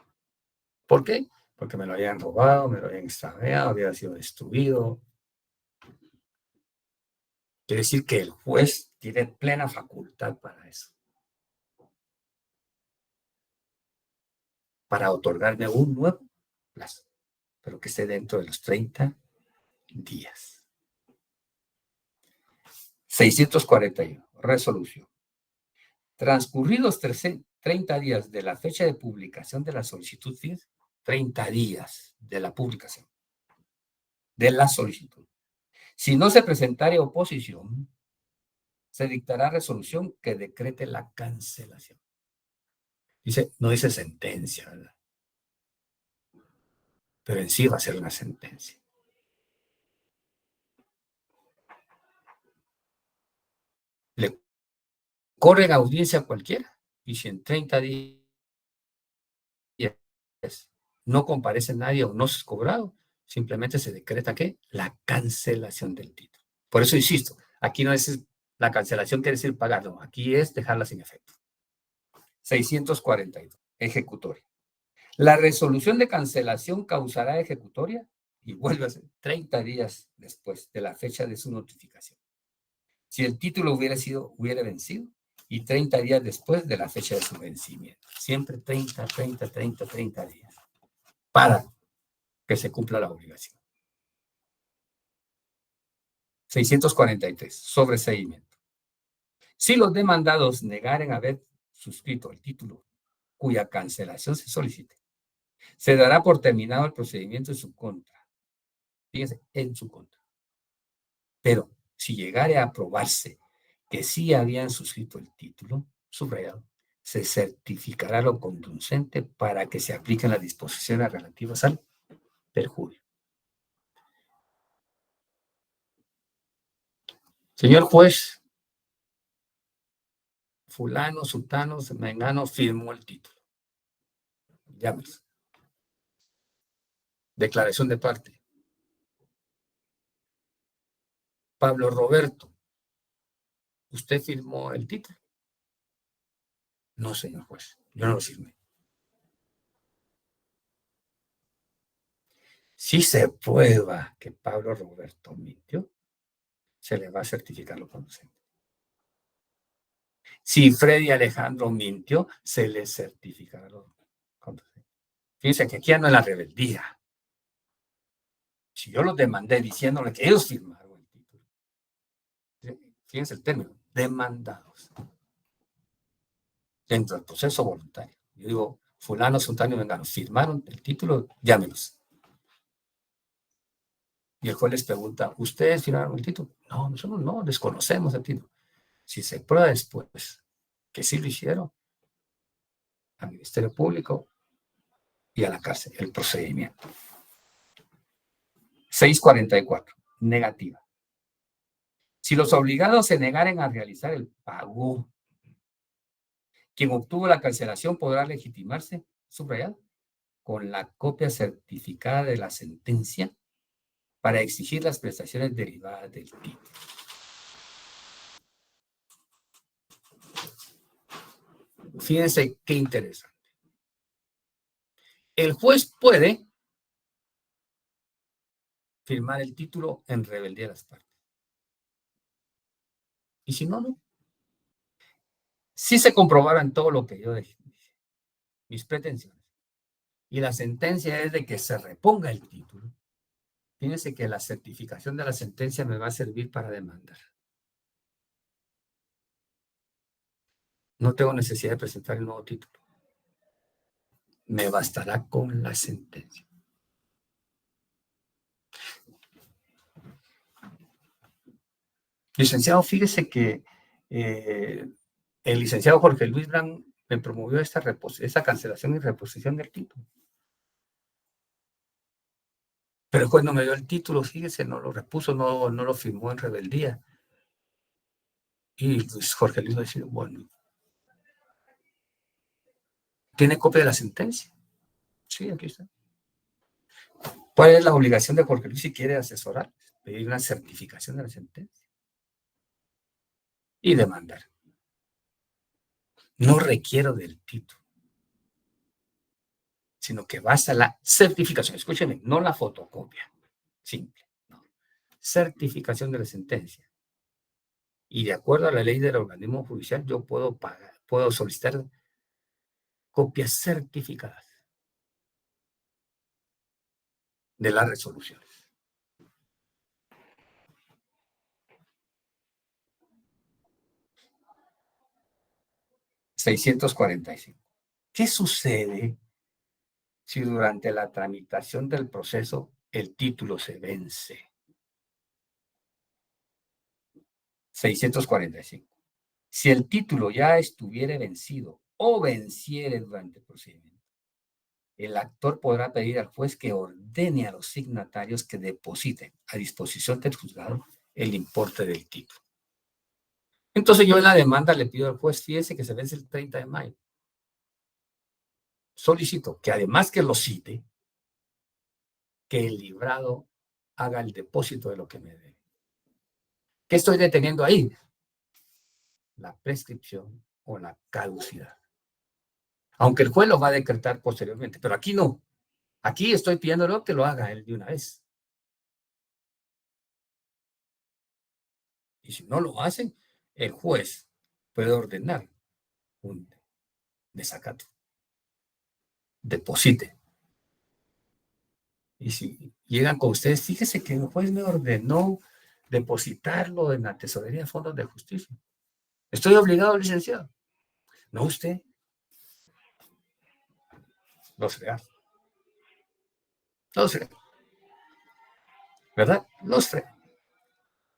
¿Por qué? Porque me lo habían robado, me lo habían extraviado, había sido destruido. Quiere decir que el juez tiene plena facultad para eso. Para otorgarme un nuevo plazo, pero que esté dentro de los 30 días. 641. Resolución. Transcurridos 30 días de la fecha de publicación de la solicitud, 30 días de la publicación de la solicitud. Si no se presentare oposición, se dictará resolución que decrete la cancelación. No dice sentencia, ¿verdad? Pero en sí va a ser una sentencia. Le corren audiencia a cualquiera, y si en 30 días no comparece nadie o no se es cobrado, simplemente se decreta ¿qué? La cancelación del título. Por eso insisto, aquí no es la cancelación, quiere decir pagarlo, aquí es dejarla sin efecto. 642. Ejecutoria. La resolución de cancelación causará ejecutoria y vuelve a ser 30 días después de la fecha de su notificación. Si el título hubiera vencido, y 30 días después de la fecha de su vencimiento. Siempre 30 días para que se cumpla la obligación. 643. Sobreseimiento. Si los demandados negaren haber suscrito el título cuya cancelación se solicite, se dará por terminado el procedimiento en su contra. Fíjense, en su contra. Pero si llegare a probarse que sí habían suscrito el título, subrayado, se certificará lo conducente para que se apliquen las disposiciones relativas al perjurio. Señor juez, fulano, sultano, mengano firmó el título. Llámese. Declaración de parte. Pablo Roberto, ¿usted firmó el título? No, señor juez, yo no lo firmé. Si se prueba que Pablo Roberto mintió, se le va a certificar lo conducente. Si Freddy Alejandro mintió, se le certificará lo conducente. Fíjense que aquí ya no es la rebeldía. Si yo los demandé diciéndole que ellos firmaron el título, fíjense el término, demandados. Dentro del proceso voluntario. Yo digo, fulano, sultano y mengano, ¿firmaron el título? Llámenos. Y el juez les pregunta, ¿ustedes firmaron el título? No, nosotros no, desconocemos el título. Si se prueba después que sí lo hicieron, al Ministerio Público y a la cárcel, el procedimiento. 644. Negativa. Si los obligados se negaren a realizar el pago, quien obtuvo la cancelación podrá legitimarse, subrayado, con la copia certificada de la sentencia para exigir las prestaciones derivadas del título. Fíjense qué interesante. El juez puede firmar el título en rebeldía de las partes. Y si no, no. Si se comprobaran todo lo que yo dije, mis pretensiones, y la sentencia es de que se reponga el título, fíjense que la certificación de la sentencia me va a servir para demandar. No tengo necesidad de presentar el nuevo título. Me bastará con la sentencia. Licenciado, fíjese que el licenciado Jorge Luis Bran me promovió esta cancelación y reposición del título. Pero el juez no me dio el título, fíjese, no lo repuso, no lo firmó en rebeldía. Y pues Jorge Luis decía, bueno, ¿tiene copia de la sentencia? Sí, aquí está. ¿Cuál es la obligación de Jorge Luis si quiere asesorar? Pedir una certificación de la sentencia y demandar. No requiero del título, sino que basta la certificación. Escúcheme, no la fotocopia simple, no. Certificación de la sentencia. Y de acuerdo a la ley del organismo judicial, yo puedo solicitar copias certificadas de las resoluciones. $645. ¿Qué sucede si durante la tramitación del proceso el título se vence? 645. Si el título ya estuviere vencido o venciere durante el procedimiento, el actor podrá pedir al juez que ordene a los signatarios que depositen a disposición del juzgado el importe del título. Entonces yo en la demanda le pido al juez, fíjese que se vence el 30 de mayo. Solicito que además que lo cite, que el librado haga el depósito de lo que me debe. ¿Qué estoy deteniendo ahí? La prescripción o la caducidad. Aunque el juez lo va a decretar posteriormente, pero aquí no. Aquí estoy pidiéndolo que lo haga él de una vez. Y si no lo hacen, el juez puede ordenar un desacato. Deposite. Y si llegan con ustedes, fíjese que el juez me ordenó depositarlo en la tesorería de fondos de justicia. ¿Estoy obligado, licenciado? No usted. Los reales. Los reales. ¿Verdad? Los reales.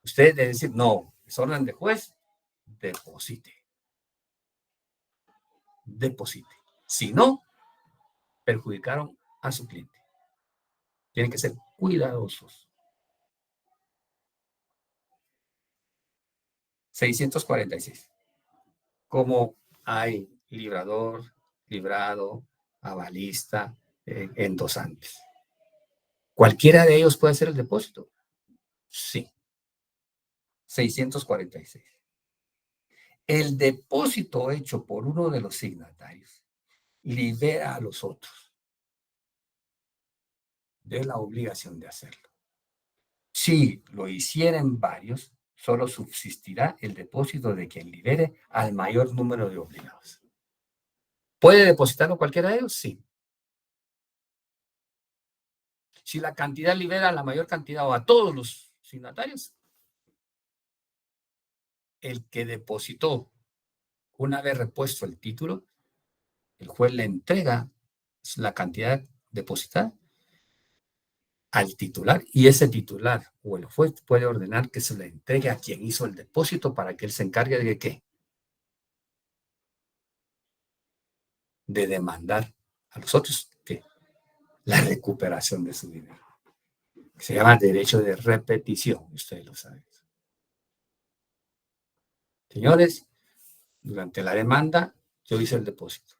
Usted debe decir, no, es orden de juez, deposite. Deposite. Si no, perjudicaron a su cliente. Tienen que ser cuidadosos. 646. Como hay librador, librado, avalista, endosantes. ¿Cualquiera de ellos puede hacer el depósito? Sí. 646. El depósito hecho por uno de los signatarios libera a los otros de la obligación de hacerlo. Si lo hicieran varios, solo subsistirá el depósito de quien libere al mayor número de obligados. ¿Puede depositarlo cualquiera de ellos? Sí. Si la cantidad libera a la mayor cantidad o a todos los signatarios, el que depositó, una vez repuesto el título, el juez le entrega la cantidad depositada al titular y ese titular o el juez puede ordenar que se le entregue a quien hizo el depósito para que él se encargue de ¿qué? De demandar a los otros ¿qué? La recuperación de su dinero. Se llama derecho de repetición, ustedes lo saben. Señores, durante la demanda yo hice el depósito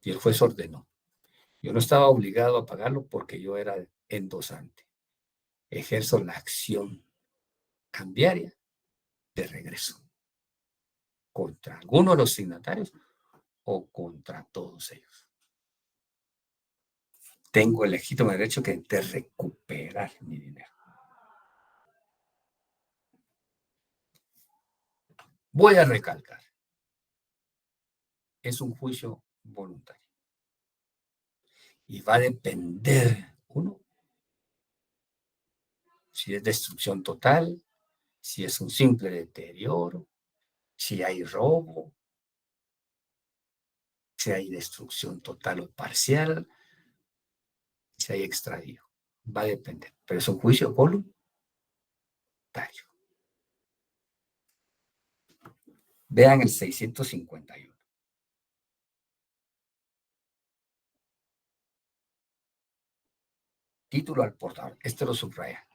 y el juez ordenó. Yo no estaba obligado a pagarlo porque yo era endosante. Ejerzo la acción cambiaria de regreso contra alguno de los signatarios o contra todos ellos. Tengo el legítimo derecho de recuperar mi dinero. Voy a recalcar. Es un juicio voluntario. Y va a depender, uno, si es destrucción total, si es un simple deterioro, si hay robo, si hay destrucción total o parcial, si hay extravío. Va a depender. Pero es un juicio voluntario. Vean el 651. Título al portador. Este lo subraya.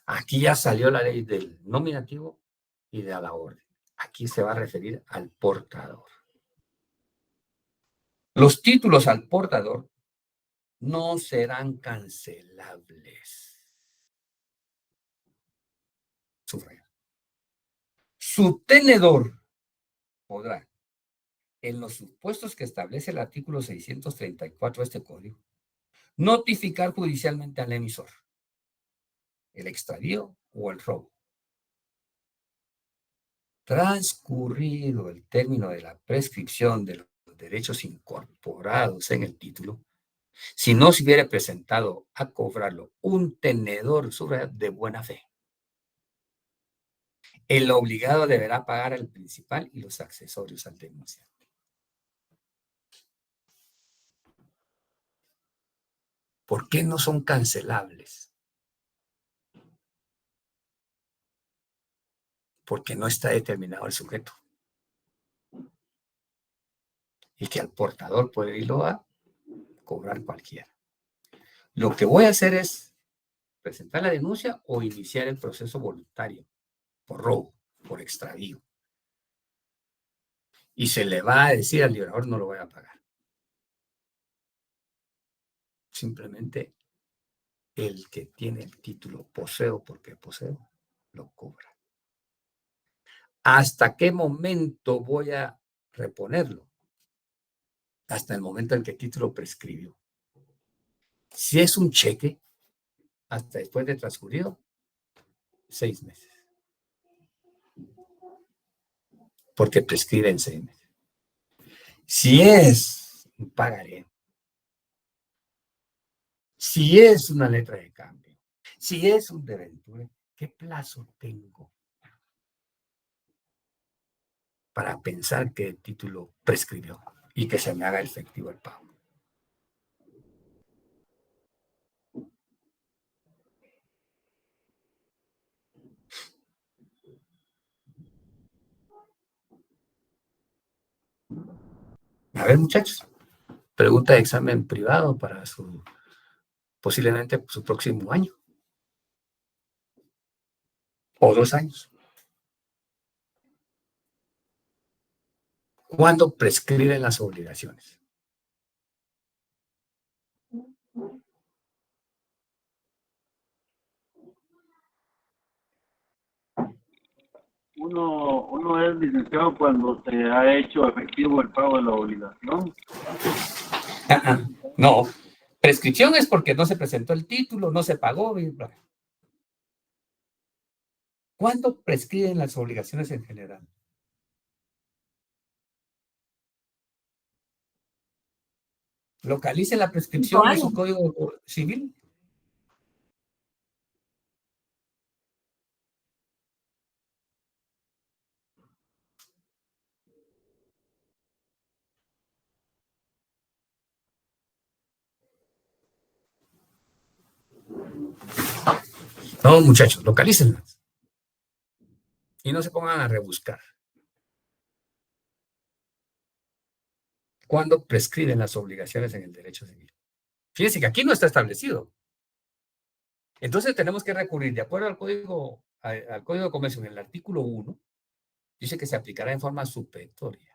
Aquí ya salió la ley del nominativo y de a la orden. Aquí se va a referir al portador. Los títulos al portador no serán cancelables. Subraya. Su tenedor podrá, en los supuestos que establece el artículo 634 de este código, notificar judicialmente al emisor el extravío o el robo. Transcurrido el término de la prescripción de los derechos incorporados en el título, si no se hubiera presentado a cobrarlo un tenedor de buena fe, el obligado deberá pagar al principal y los accesorios al denunciante. ¿Por qué no son cancelables? Porque no está determinado el sujeto. Y que al portador puede irlo a cobrar cualquiera. Lo que voy a hacer es presentar la denuncia o iniciar el proceso voluntario por robo, por extravío. Y se le va a decir al librador no lo voy a pagar. Simplemente el que tiene el título poseo porque poseo, lo cobra. ¿Hasta qué momento voy a reponerlo? Hasta el momento en que el título prescribió. Si es un cheque, hasta después de transcurrido 6 meses. Porque prescribe en 6 meses. Si es un pagaré, si es una letra de cambio, si es un debenture, ¿qué plazo tengo para pensar que el título prescribió y que se me haga efectivo el pago? A ver, muchachos, pregunta de examen privado para posiblemente su próximo año o 2 años. ¿Cuándo prescriben las obligaciones? Uno es licenciado cuando se ha hecho efectivo el pago de la obligación. No, prescripción es porque no se presentó el título, no se pagó. ¿Cuándo prescriben las obligaciones en general? Localice la prescripción de su código civil. No, muchachos, localícenlas. Y no se pongan a rebuscar. ¿Cuándo prescriben las obligaciones en el derecho civil? Fíjense que aquí no está establecido. Entonces tenemos que recurrir, de acuerdo al Código de Comercio, en el artículo 1, dice que se aplicará en forma supletoria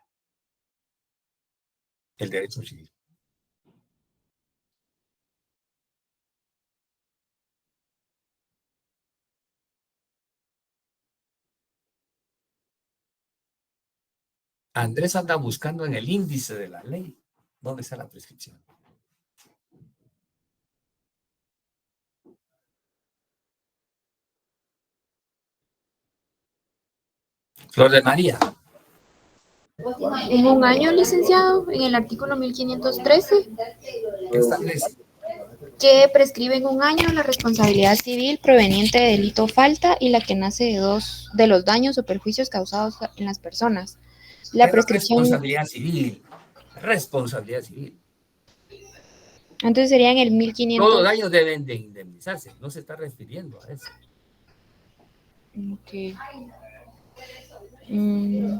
el derecho civil. Andrés anda buscando en el índice de la ley dónde está la prescripción. Flor de María. En un año, licenciado, en el artículo 1513, ¿Qué establece? que prescribe en un año la responsabilidad civil proveniente de delito o falta y la que nace de los daños o perjuicios causados en las personas. La prescripción. Responsabilidad civil. Responsabilidad civil. Entonces sería en el 1500. Todos los daños deben de indemnizarse. No se está refiriendo a eso. Okay. Mm,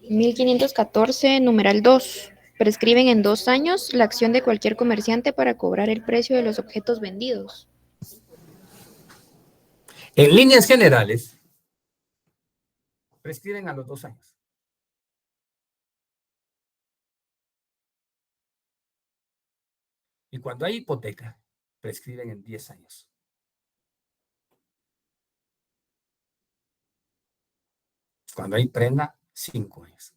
1514, numeral 2. Prescriben en 2 años la acción de cualquier comerciante para cobrar el precio de los objetos vendidos. En líneas generales, prescriben a los 2 años. Y cuando hay hipoteca, prescriben en 10 años. Cuando hay prenda, 5 años.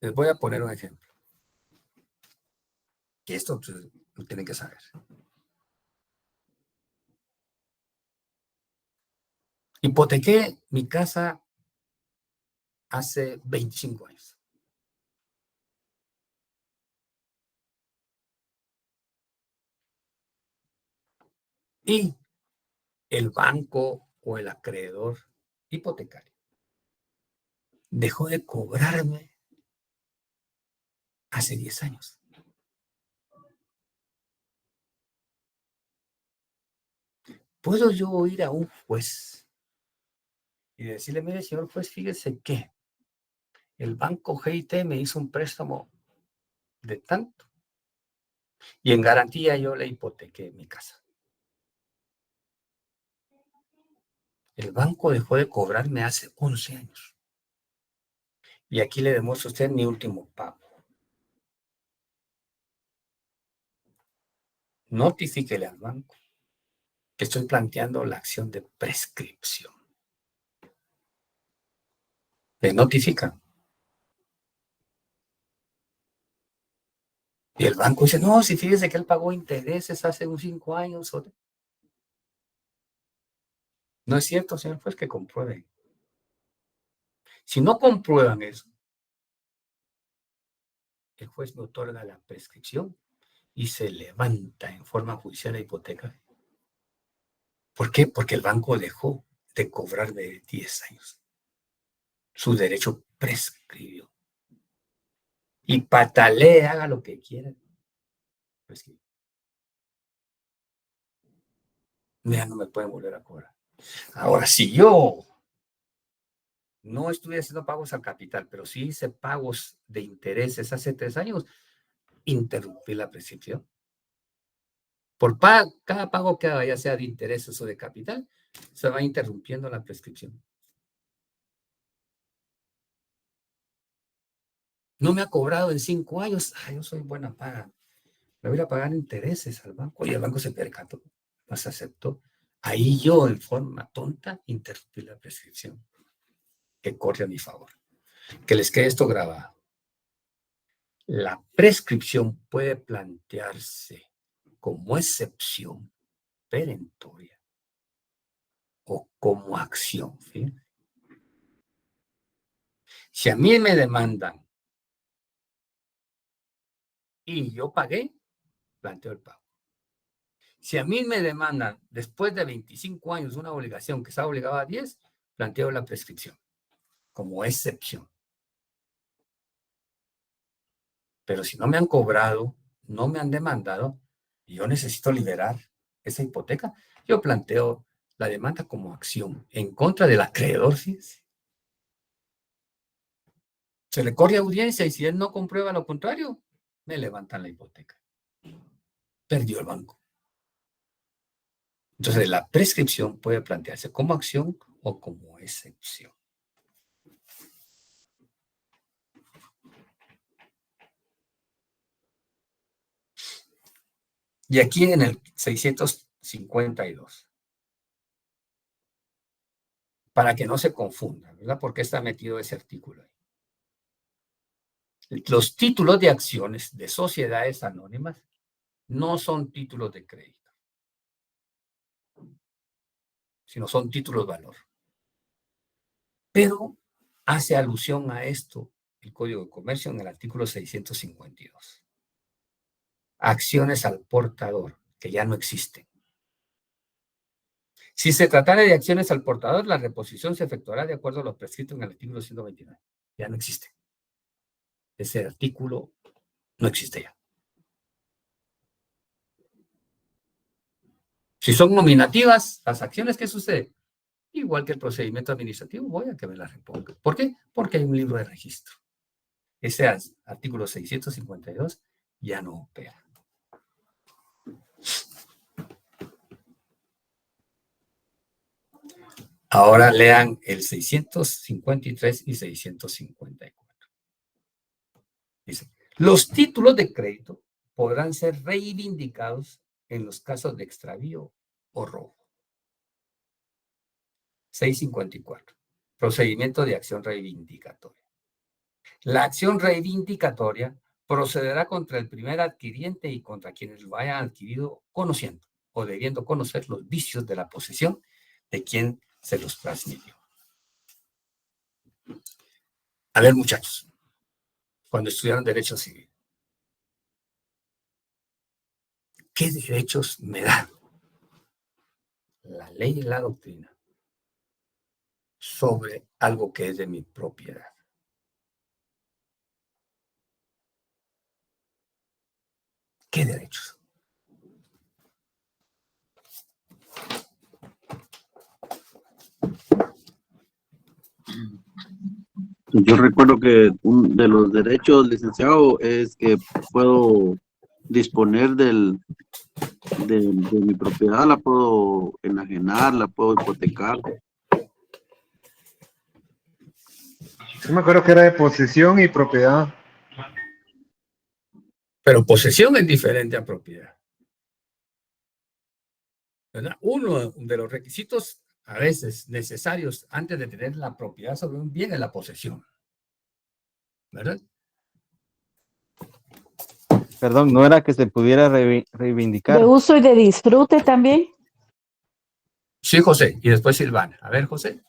Les voy a poner un ejemplo. Que esto pues, lo tienen que saber. Hipotequé mi casa hace 25 años. Y el banco o el acreedor hipotecario dejó de cobrarme hace 10 años. ¿Puedo yo ir a un juez y decirle, mire, señor juez, fíjese que el banco GIT me hizo un préstamo de tanto y en garantía yo le hipotequé mi casa? El banco dejó de cobrarme hace 11 años. Y aquí le demuestro a usted mi último pago. Notifíquele al banco que estoy planteando la acción de prescripción. Le notifican. Y el banco dice, no, si fíjese que él pagó intereses hace unos 5 años. No es cierto, señor juez, que comprueben. Si no comprueban eso, el juez me otorga la prescripción y se levanta en forma judicial la hipoteca. ¿Por qué? Porque el banco dejó de cobrar de 10 años. Su derecho prescribió. Y patalee, haga lo que quiera. Prescribió. Ya no me pueden volver a cobrar. Ahora, si yo no estuve haciendo pagos al capital, pero sí hice pagos de intereses hace 3 años, interrumpí la prescripción. Por cada pago que haga, ya sea de intereses o de capital, se va interrumpiendo la prescripción. No me ha cobrado en 5 años. Yo soy buena paga. Le voy a pagar intereses al banco. Y el banco se percató, más aceptó. Ahí yo, en forma tonta, interrumpí la prescripción que corre a mi favor. Que les quede esto grabado. La prescripción puede plantearse como excepción perentoria o como acción. ¿Sí? Si a mí me demandan y yo pagué, planteo el pago. Si a mí me demandan después de 25 años una obligación que estaba obligada a 10, planteo la prescripción como excepción. Pero si no me han cobrado, no me han demandado, y yo necesito liberar esa hipoteca, yo planteo la demanda como acción en contra del acreedor. ¿Sí? Se le corre audiencia y si él no comprueba lo contrario, me levantan la hipoteca. Perdió el banco. Entonces, la prescripción puede plantearse como acción o como excepción. Y aquí en el 652, para que no se confunda, ¿verdad? ¿Por qué está metido ese artículo ahí? Los títulos de acciones de sociedades anónimas no son títulos de crédito, sino son títulos de valor. Pero hace alusión a esto el Código de Comercio en el artículo 652. Acciones al portador, que ya no existen. Si se tratara de acciones al portador, la reposición se efectuará de acuerdo a lo prescrito en el artículo 129. Ya no existe. ese artículo no existe ya. Si son nominativas las acciones, ¿qué sucede? Igual que el procedimiento administrativo, voy a que me la reponga. ¿Por qué? Porque hay un libro de registro. Ese artículo 652 ya no opera. Ahora lean el 653 y 654. Dice, los títulos de crédito podrán ser reivindicados en los casos de extravío o robo. 654. Procedimiento de acción reivindicatoria. La acción reivindicatoria procederá contra el primer adquiriente y contra quienes lo hayan adquirido conociendo o debiendo conocer los vicios de la posesión de quien se los transmitió. A ver, muchachos, cuando estudiaron Derecho Civil, ¿qué derechos me da la ley y la doctrina sobre algo que es de mi propiedad? ¿Qué derechos? Yo recuerdo que uno de los derechos, licenciado, es que puedo disponer de mi propiedad, la puedo enajenar, la puedo hipotecar. Yo me acuerdo que era de posesión y propiedad. Pero posesión es diferente a propiedad, ¿verdad? Uno de los requisitos a veces necesarios antes de tener la propiedad sobre un bien es la posesión, ¿verdad? Perdón, ¿no era que se pudiera reivindicar? De uso y de disfrute también. Sí, José, y después Silvana. A ver, José.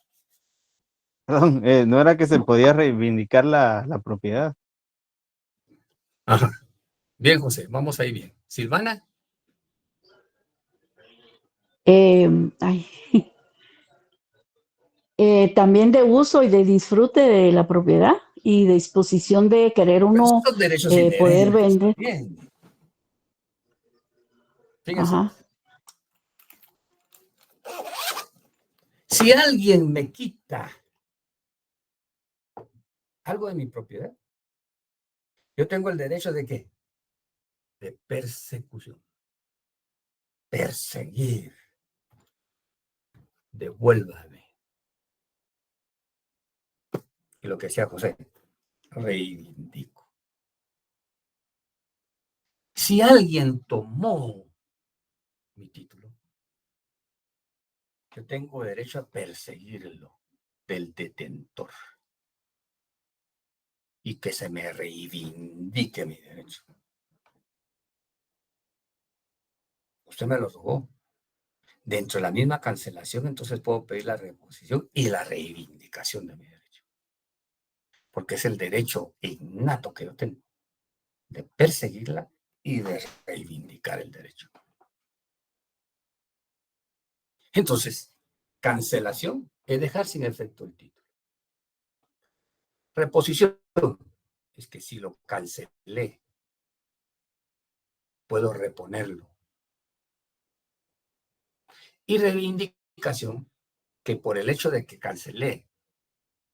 Perdón, ¿no era que se podía reivindicar la propiedad? Ajá. Bien, José, vamos ahí bien. Silvana. También de uso y de disfrute de la propiedad y de disposición de querer uno Estos derechos poder inherentes. vender. Bien. Fíjense. Ajá. Si alguien me quita algo de mi propiedad, yo tengo el derecho de ¿qué? De persecución. Perseguir. Devuélvame. Y lo que decía José, reivindico. Si alguien tomó mi título, yo tengo derecho a perseguirlo del detentor y que se me reivindique mi derecho. Usted me lo robó. Dentro de la misma cancelación, entonces puedo pedir la reposición y la reivindicación de mi derecho. Porque es el derecho innato que yo tengo de perseguirla y de reivindicar el derecho. Entonces, cancelación es dejar sin efecto el título. Reposición es que si lo cancelé, puedo reponerlo. Y reivindicación, que por el hecho de que cancelé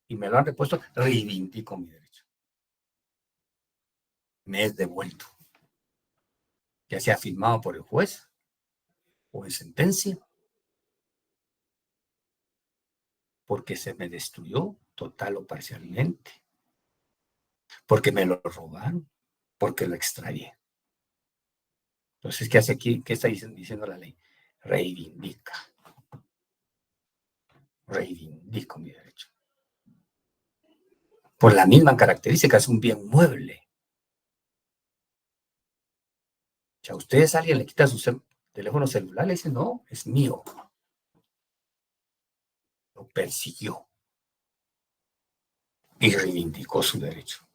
y me lo han repuesto, reivindico mi derecho. Me es devuelto. Ya sea firmado por el juez o en sentencia, porque se me destruyó total o parcialmente, porque me lo robaron, porque lo extravié. Entonces, ¿qué hace aquí? ¿Qué está diciendo la ley? Reivindica. Reivindico mi derecho. Por la misma característica, es un bien mueble. Si a ustedes alguien le quita su teléfono celular, le dice, no, es mío. Lo persiguió y reivindicó su derecho.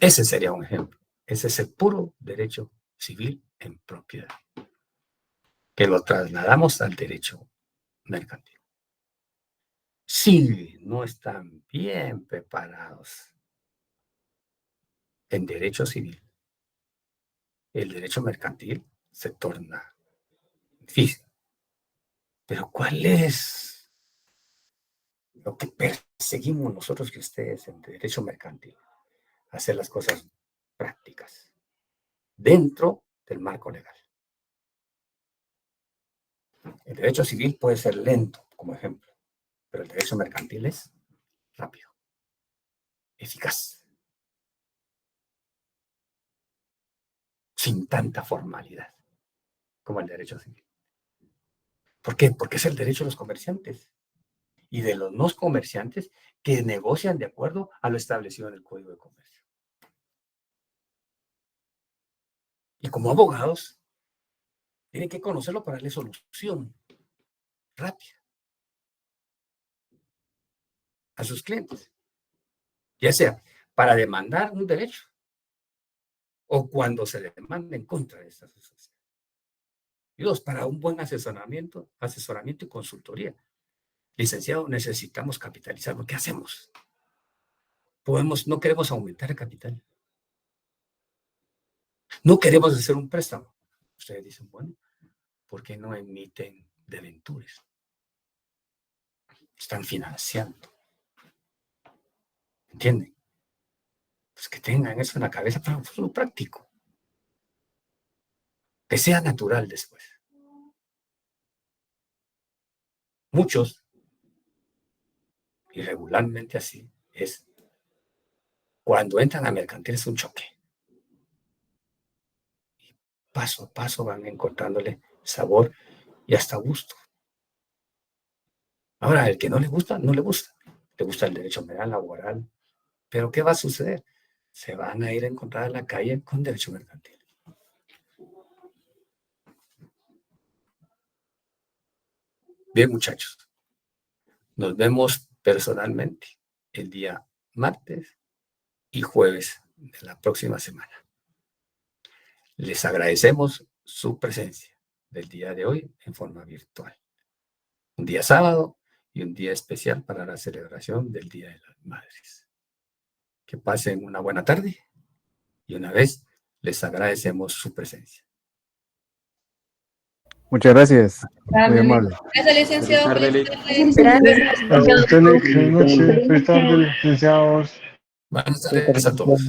Ese sería un ejemplo. Ese es el puro derecho civil en propiedad, que lo trasladamos al derecho mercantil. Si no están bien preparados en derecho civil, el derecho mercantil se torna difícil. Pero ¿cuál es lo que perseguimos nosotros y ustedes en derecho mercantil? Hacer las cosas prácticas dentro del marco legal. El derecho civil puede ser lento, como ejemplo, pero el derecho mercantil es rápido, eficaz, sin tanta formalidad como el derecho civil. ¿Por qué? Porque es el derecho de los comerciantes y de los no comerciantes que negocian de acuerdo a lo establecido en el Código de Comercio. Y como abogados, tienen que conocerlo para darle solución rápida a sus clientes, ya sea para demandar un derecho o cuando se demanda en contra de esta asociación. Y dos, para un buen asesoramiento y consultoría. Licenciado, necesitamos capitalizarlo. ¿Qué hacemos? No queremos aumentar el capital. No queremos hacer un préstamo. Ustedes dicen, bueno, ¿por qué no emiten debentures? Están financiando. ¿Entienden? Pues que tengan eso en la cabeza para lo práctico. Que sea natural después. Muchos, y regularmente así, es cuando entran a mercantil es un choque. Y paso a paso van encontrándole sabor y hasta gusto. Ahora, el que no le gusta, no le gusta. Le gusta el derecho penal, laboral. Pero ¿qué va a suceder? Se van a ir a encontrar en la calle con derecho mercantil. Bien, muchachos. Nos vemos personalmente el día martes y jueves de la próxima semana. Les agradecemos su presencia del día de hoy en forma virtual. Un día sábado y un día especial para la celebración del Día de las Madres. Que pasen una buena tarde y una vez les agradecemos su presencia. Muchas gracias. Muy amable. Gracias, licenciado. Feliz tarde, licenciados. Buenas tardes a todos.